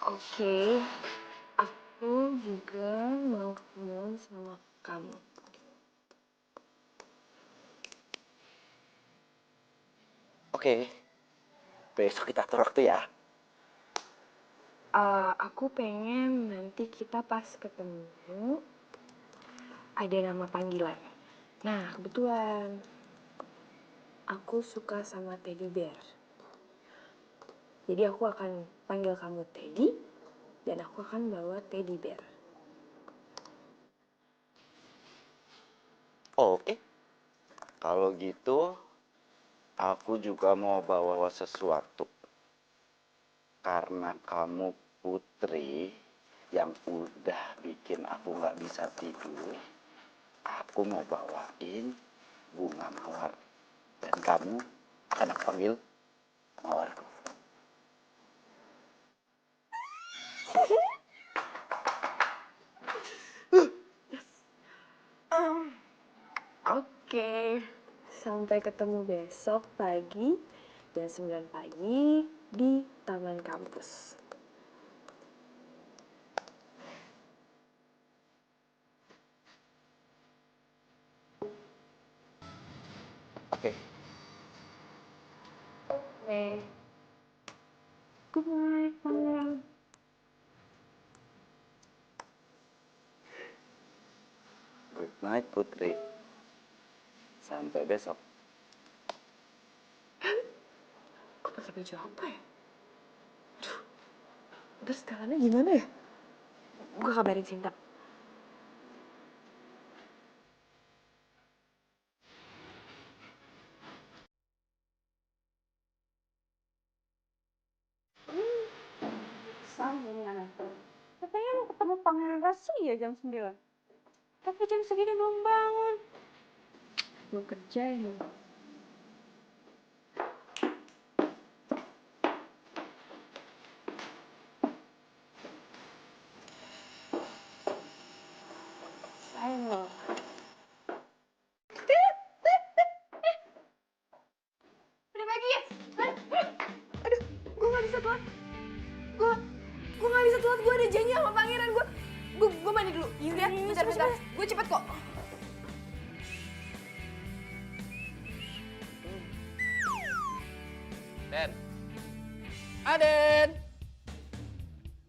Oke, aku juga mau ketemuan sama kamu. Oke. Besok kita atur waktu ya. Aku pengen nanti kita pas ketemu ada nama panggilan. Nah, kebetulan aku suka sama teddy bear. Jadi aku akan panggil kamu Teddy dan aku akan bawa teddy bear. Oke. Kalau gitu, aku juga mau bawa sesuatu. Karena kamu putri yang udah bikin aku nggak bisa tidur, aku mau bawain bunga mawar. Dan kamu akan aku panggil mawarku. Oke, sampai ketemu besok pagi jam 9 pagi di taman kampus. Oke. Good night, Pangeran. Good night, Putri. Sampai besok. Kok pakai baju apa ya? Aduh, terus sekarangnya gimana ya? Gue kabarin Sinta. Sama. Katanya mau ketemu Pangeran Rasi ya jam 9. Tapi jam segini belum bangun. Belum kerja ya. Ayo. Udah pagi ya? Aduh, gue gak bisa banget. Gue gak bisa mandi dulu. Iya, bentar. Gue cepet kok. Den. Aden.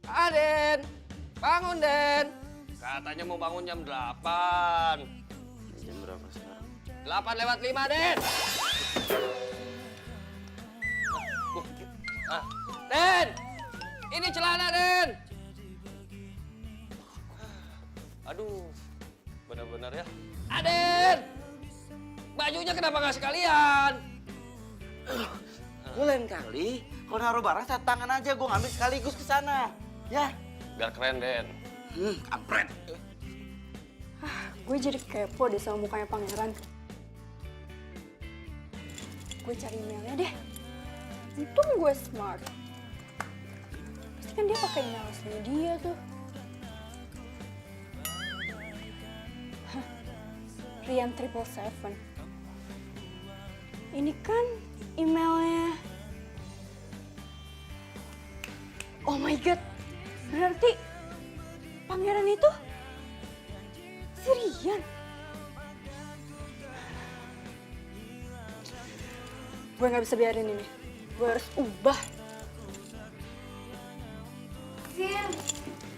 Aden. Bangun, Den. Katanya mau bangun jam 8. Jam berapa sekarang? 8:05, Den. Den. Ini celana, Den. Aduh. Bener-bener ya. Aden. Bajunya kenapa nggak sekalian? Lu lain kali, kalau naruh barang satu tangan aja, gue ngambil sekaligus ke sana. Ya. Biar keren, Den. Kampret. Gue jadi kepo deh sama mukanya pangeran. Gue cari emailnya deh. Untung gue smart. Pasti kan dia pakai email asli dia tuh. Hah, Rian 777. Ini kan emailnya. Oh my god, berarti pangeran itu si Rian. Gue gak bisa biarin ini. Gue harus ubah. Sin,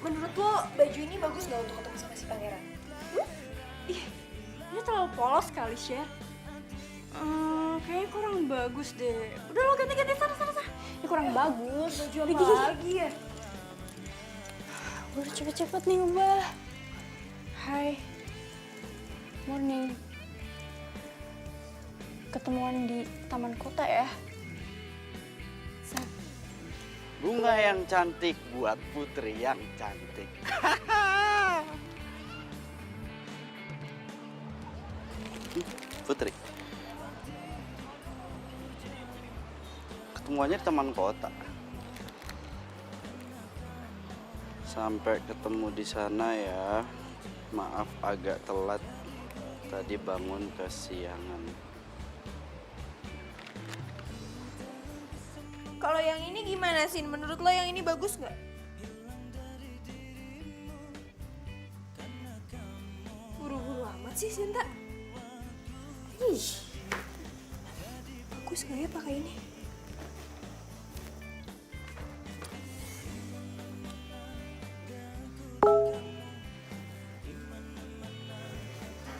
menurut lo baju ini bagus gak untuk ketemu sama si pangeran? Ih, ini terlalu polos kali, Sher. Kayaknya kurang bagus deh. Udah lo ganti-ganti sana. Ini kurang bagus. Baju apa lagi ya? Gue harus cepet-cepet nih ubah. Hai. Morning. Ketemuan di taman kota ya. Bunga yang cantik buat putri yang cantik. Putri. Ketemuannya di taman kota. Sampai ketemu di sana ya. Maaf agak telat. Tadi bangun kesiangan. Kalau yang ini gimana, Sin? Menurut lo yang ini bagus nggak? Buru-buru amat sih, Sinta. Ih, bagus nggak ya pakai ini?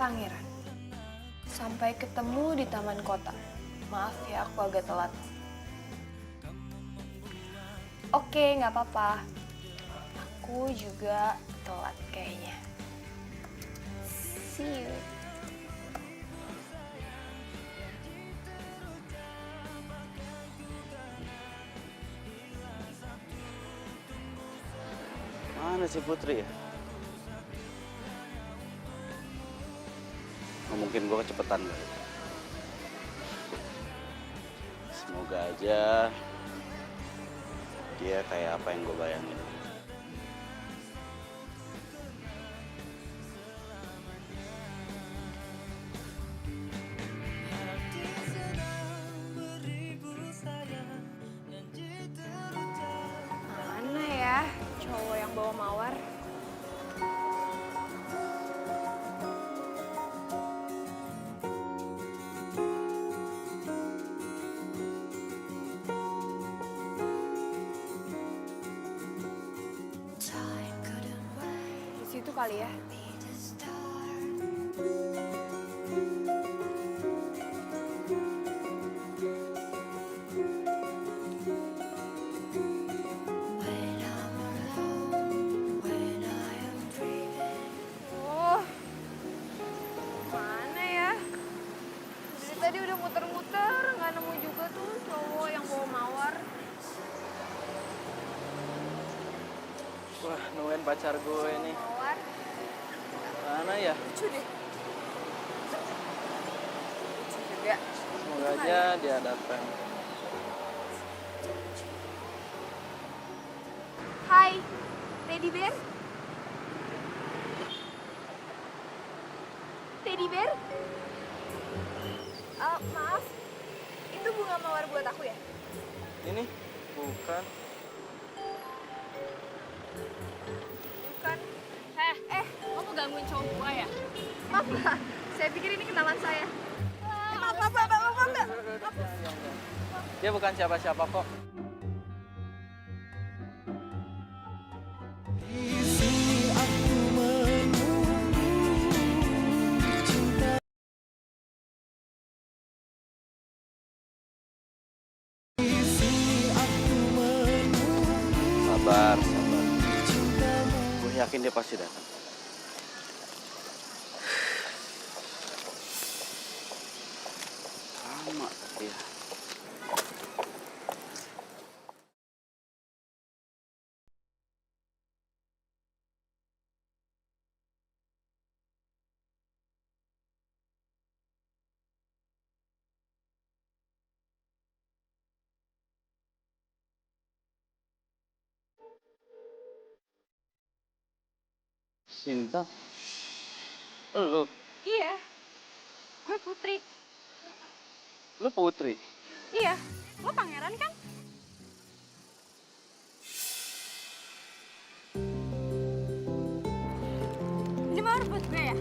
Pangeran, sampai ketemu di taman kota. Maaf ya, aku agak telat. Oke, nggak apa-apa. Aku juga telat kayaknya. See you. Mana si Putri ya? Oh, mungkin gue kecepetan kali. Semoga aja dia kayak apa yang gue bayangin. Mana ya cowok yang bawa mawar? Di situ kali ya. Oh, mana ya? Dari tadi udah muter-muter, nggak nemu juga tuh cowok yang bawa mawar. Wah, nemuin pacar gue nih. Mawar, Mana ya? lucu deh. Lucu juga. Semoga aja dia datang. Hai, Teddy Bear. Teddy Bear? Maaf, itu bunga mawar buat aku ya? Ini? Bukan. Bukan. ngegangguin cowok gua ya? Maaf, Mbak. Saya pikir ini kenalan saya. Maaf, Mbak. Dia bukan siapa-siapa kok. Sabar. Gue yakin dia pasti datang. Lama dia. Cinta? Lu? Iya, gue Putri. Lu Putri? Iya, lo pangeran kan? Ini mawar buat gue ya?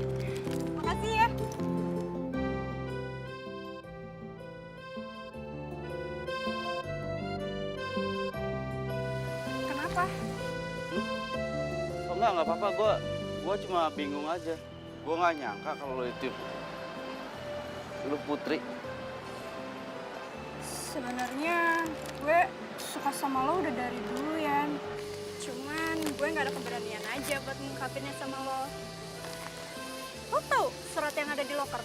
Makasih ya. Kenapa? Oh enggak apa-apa. Gue cuma bingung aja. Gue nggak nyangka kalau lo itu lu Putri. Sebenarnya gue suka sama lo udah dari dulu ya. Cuman gue nggak ada keberanian aja buat ngungkapinnya sama lo. Lo tau surat yang ada di loker?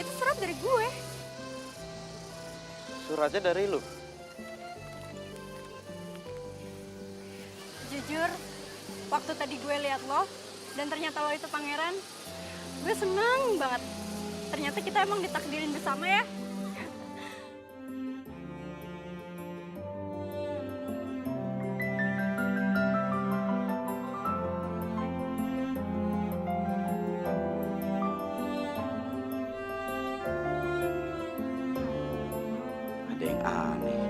Itu surat dari gue. Suratnya dari lu? Jujur, waktu tadi gue lihat lo dan ternyata lo itu pangeran, gue seneng banget. Ternyata kita emang ditakdirin bersama ya. Ada yang aneh.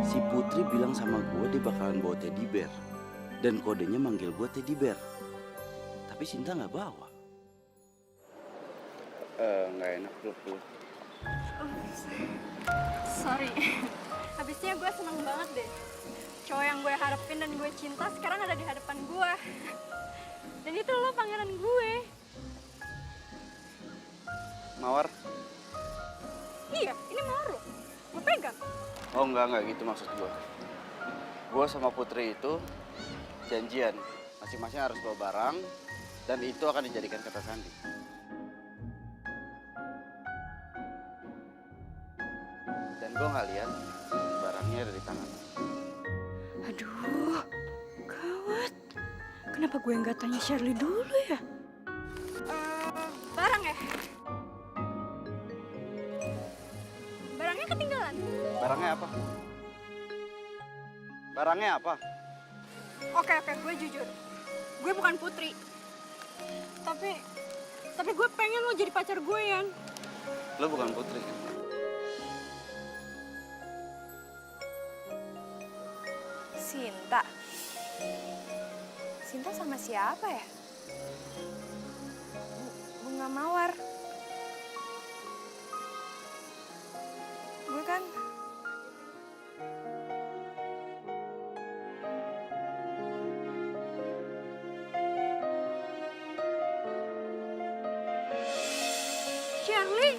Si Putri bilang sama gue dia bakalan bawa teddy bear. Dan kodenya manggil gue teddy bear. Tapi Sinta nggak bawa. Nggak enak peluk-peluk. Sorry. Habisnya gue seneng banget deh. Cowok yang gue harapin dan gue cinta sekarang ada di hadapan gue. Dan itu lo pangeran gue. Mawar? Iya, ini Maru. Gue pegang. Oh enggak gitu maksud gue. Gue sama Putri itu janjian. Masing-masing harus bawa barang. Dan itu akan dijadikan kata sandi. Dan gue nggak lihat barangnya ada di tangan. Aduh, gawat. Kenapa gue nggak tanya Shirley dulu ya? Barang ya? Barangnya ketinggalan. Barangnya apa? Barangnya apa? Oke, gue jujur. Gue bukan Putri. Tapi gue pengen lo jadi pacar gue, Yan. Lo bukan Putri kan? Sinta. Sinta sama siapa ya? Bunga Mawar. Gue kan Shirley.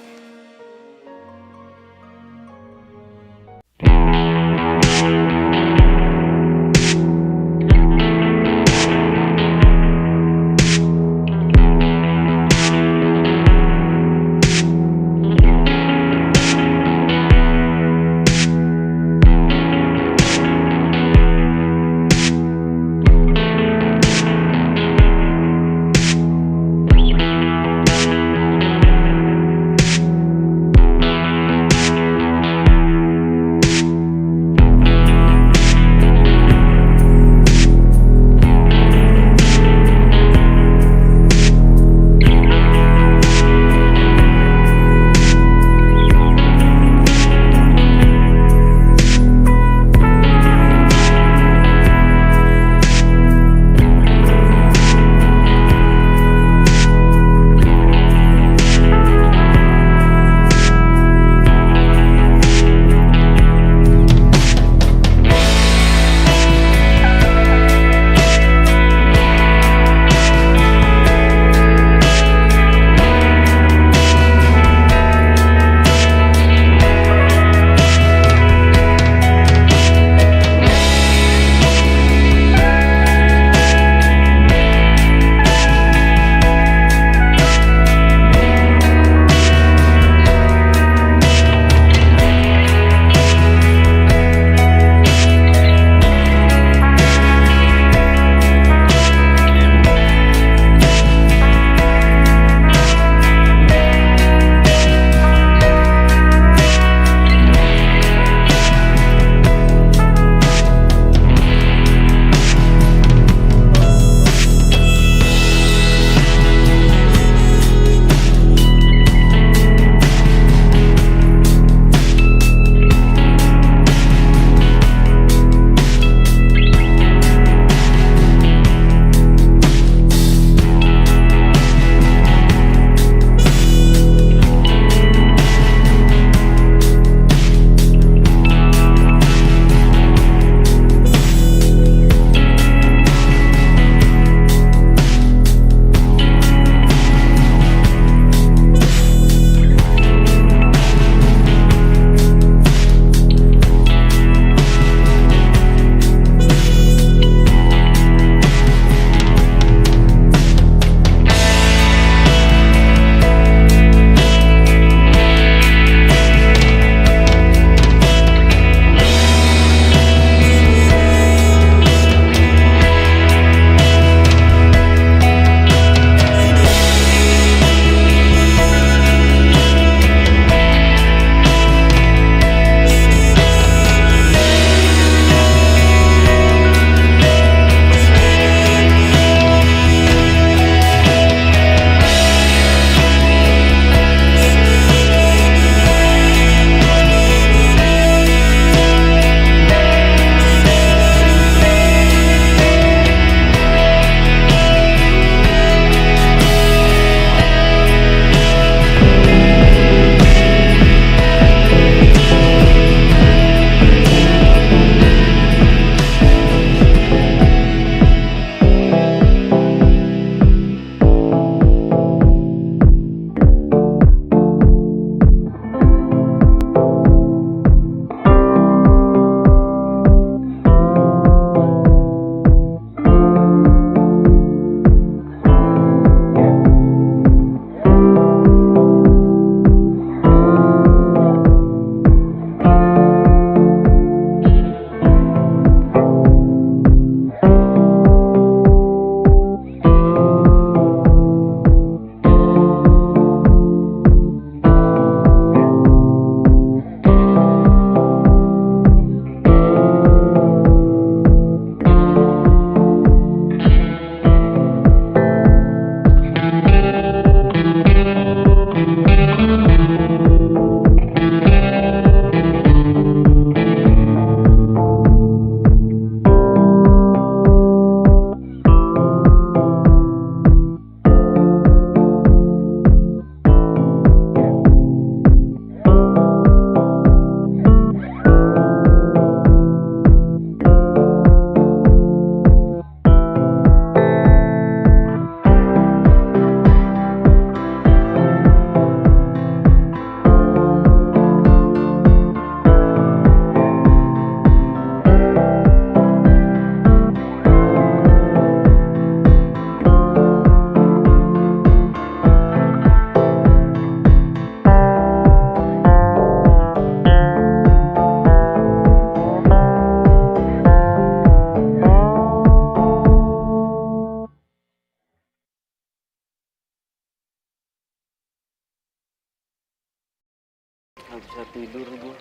Gak bisa tidur gue.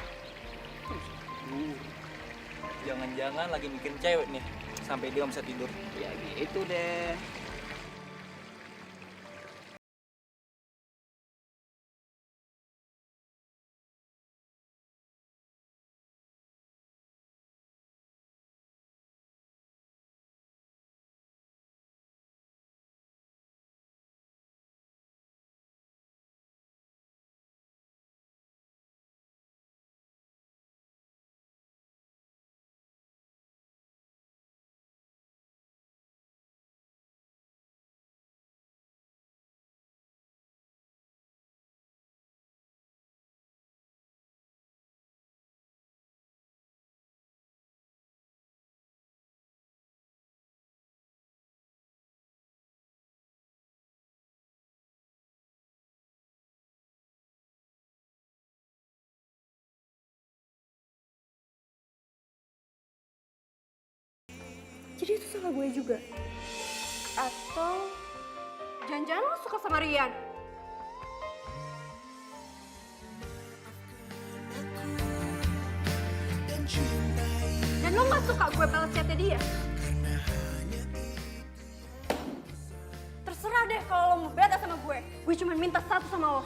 Jangan-jangan lagi mikirin cewek nih, sampai dia nggak bisa tidur. Ya gitu deh. Jadi itu salah gue juga? Atau jangan-jangan lo suka sama Rian? Dan lo gak suka gue balas chatnya dia? Terserah deh kalau lo mau beda sama gue. Gue cuma minta satu sama lo.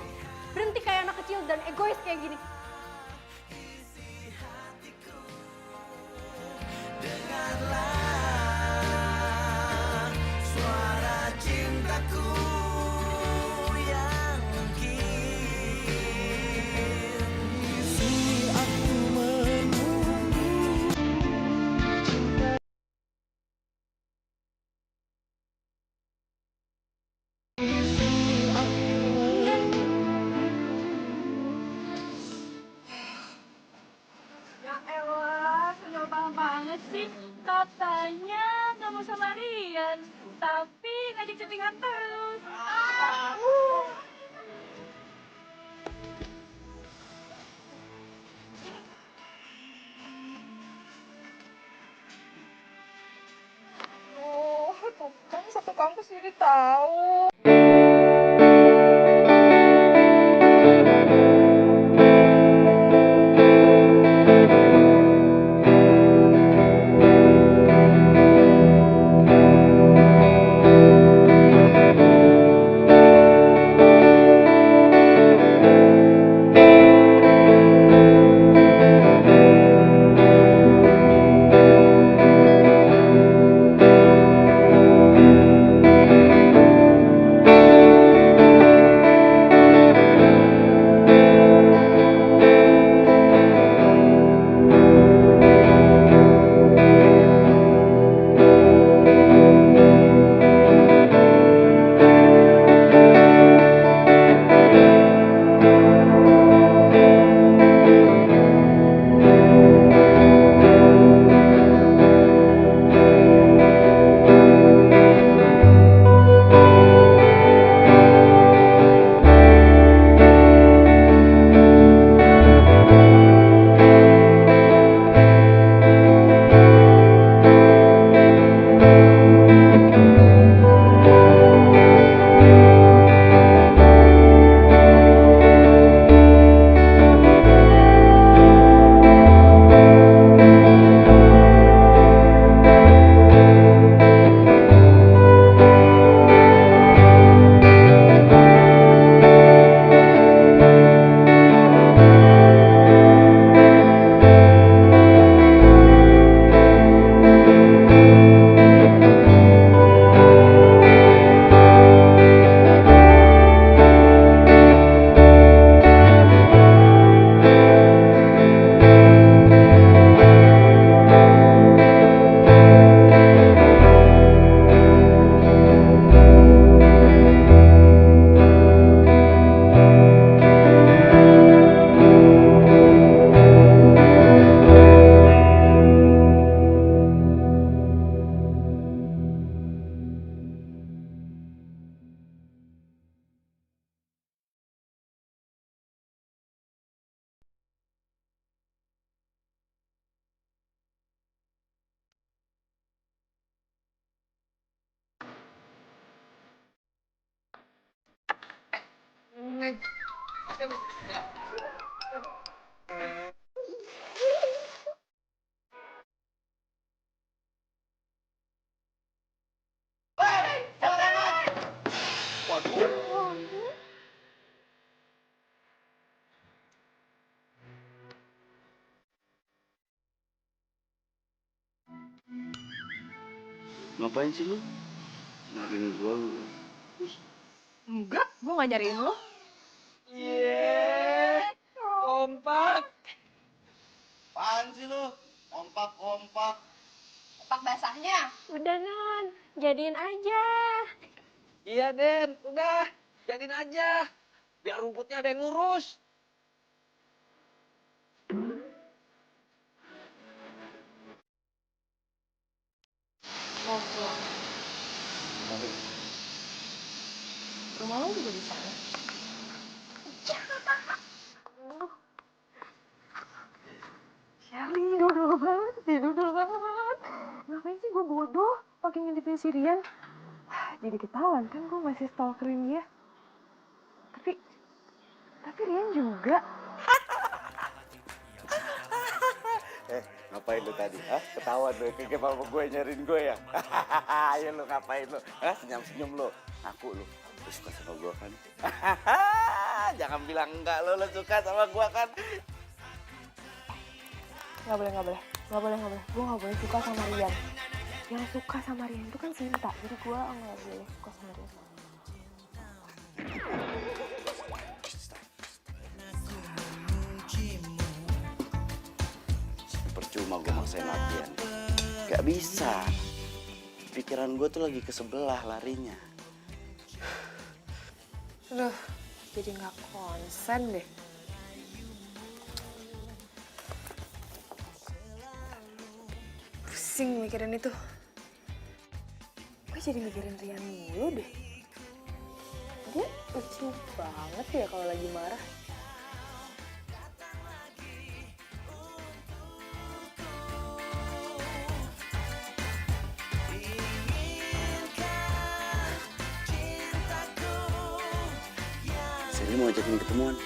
Berhenti kayak anak kecil dan egois kayak gini. Ya elah, penyobaan banget sih. Katanya gak mau sama Rian, tapi ngajak chattingan terus. Oh, tuh kan satu kampus jadi tahu. Ngapain sih lu? Nyariin gua lu. Enggak, gue gak nyariin lo. Kompak. Apaan sih lu? Kompak. Pak basahnya. Udah non, jadiin aja. Iya Den, udah jadiin aja. Biar rumputnya ada yang ngurus. Mau pulang. Rumah lo juga di sana. Shelly, dulu banget. Ngapain sih gue bodoh pakai ngintipin si Rian? Jadi ketahuan kan gue masih stalkerin dia. Tapi Rian juga. Ngapain lu tadi? Hah? Ketahuan lu, kayak mama gue nyariin gue ya? Ayo lu ngapain lu? Hah? Senyum lu. Aku lu suka sama gue kan? Jangan bilang enggak lu suka sama gue kan? Gak boleh. Gue gak boleh suka sama Rian. Yang suka sama Rian itu kan Sinta. Jadi gue gak boleh suka sama Rian. Percuma gue maksain latihan. Gak bisa. Pikiran gue tuh lagi ke sebelah larinya. Aduh, jadi gak konsen deh. Pusing mikirin itu. Gue jadi mikirin Rian mulu deh. Dia lucu banget ya kalau lagi marah. Sally mau ajakin ketemuan.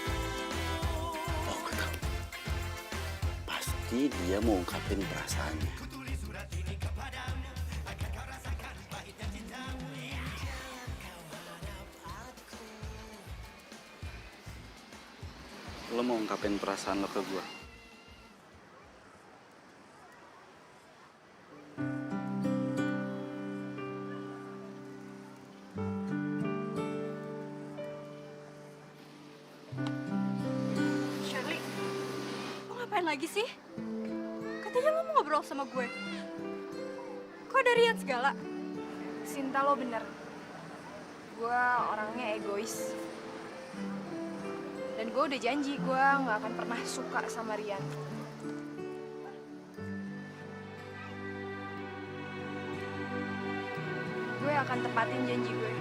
Oh, gue tahu. Pasti dia mau ungkapin perasaannya. Lo mau ungkapin perasaan lo ke gue? Shirley, lo ngapain lagi sih? Katanya lo mau ngobrol sama gue. Kok ada Rian segala? Sinta lo bener. Gue orangnya egois. Dan gue udah janji gue gak akan pernah suka sama Rian. Gue akan tepatin janji gue.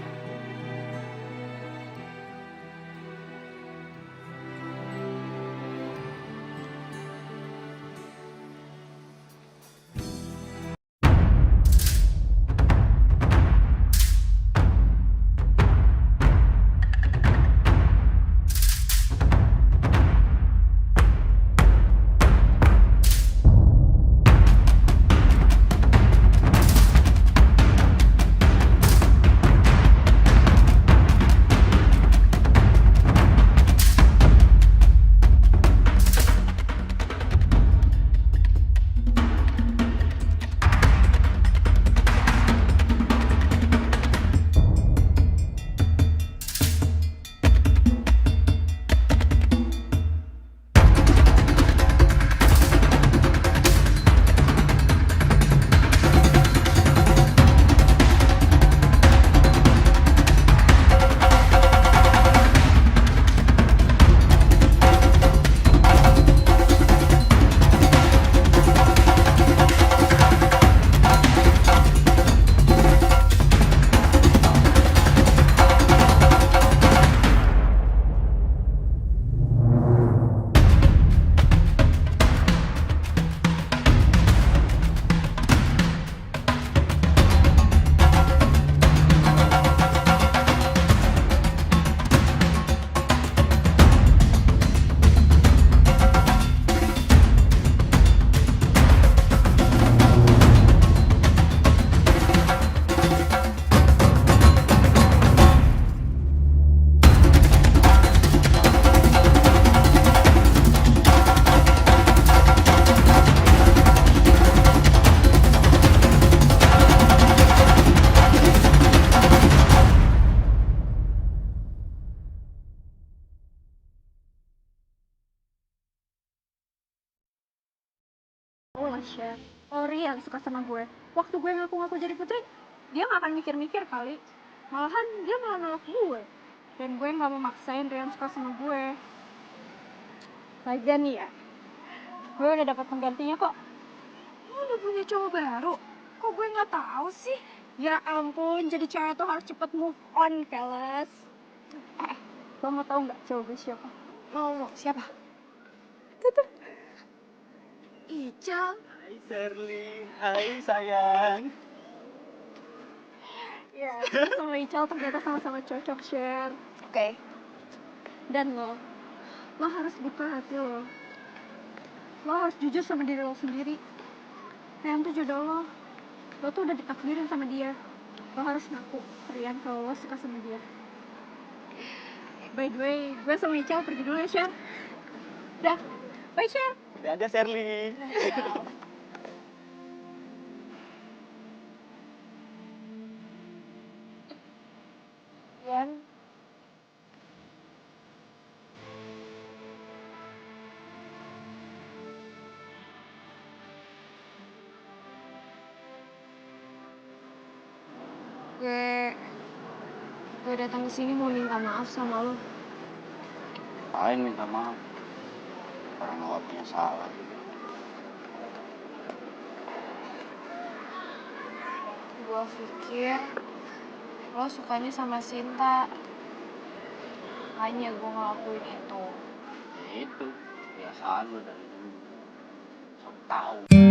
Sher. Kalau Rian suka sama gue, waktu gue ngaku-ngaku jadi putri, dia gak akan mikir-mikir kali. Malahan dia malah nolak gue. Dan gue gak mau maksain Rian suka sama gue. Lagian nih ya, gue udah dapat penggantinya kok. Lu udah punya cowok baru? Kok gue gak tahu sih? Ya ampun, jadi cewek tuh harus cepet move on, Keles. Lo mau tau gak cowok gue siapa? Mau, siapa? Tuh. Ical. Hai Sherly, hai sayang. Ya, gue sama Ical ternyata sama-sama cocok, Sher. Oke. Dan lo harus buka hati lo. Lo harus jujur sama diri lo sendiri. Rian tuh jodoh lo. Lo tuh udah ditakdirin sama dia. Lo harus ngaku Rian kalau lo suka sama dia. By the way, gue sama Ical pergi dulu ya, Sher. Dah, bye, Sher. Dadah Sherly. Rian. Gue datang ke sini mau minta maaf sama lo. Ngapain minta maaf? Orang gak punya salah. Gue pikir lo sukanya sama Sinta. Makanya gue ngelakuin itu. Ya itu, kebiasaan lo dari dulu. Sok tau.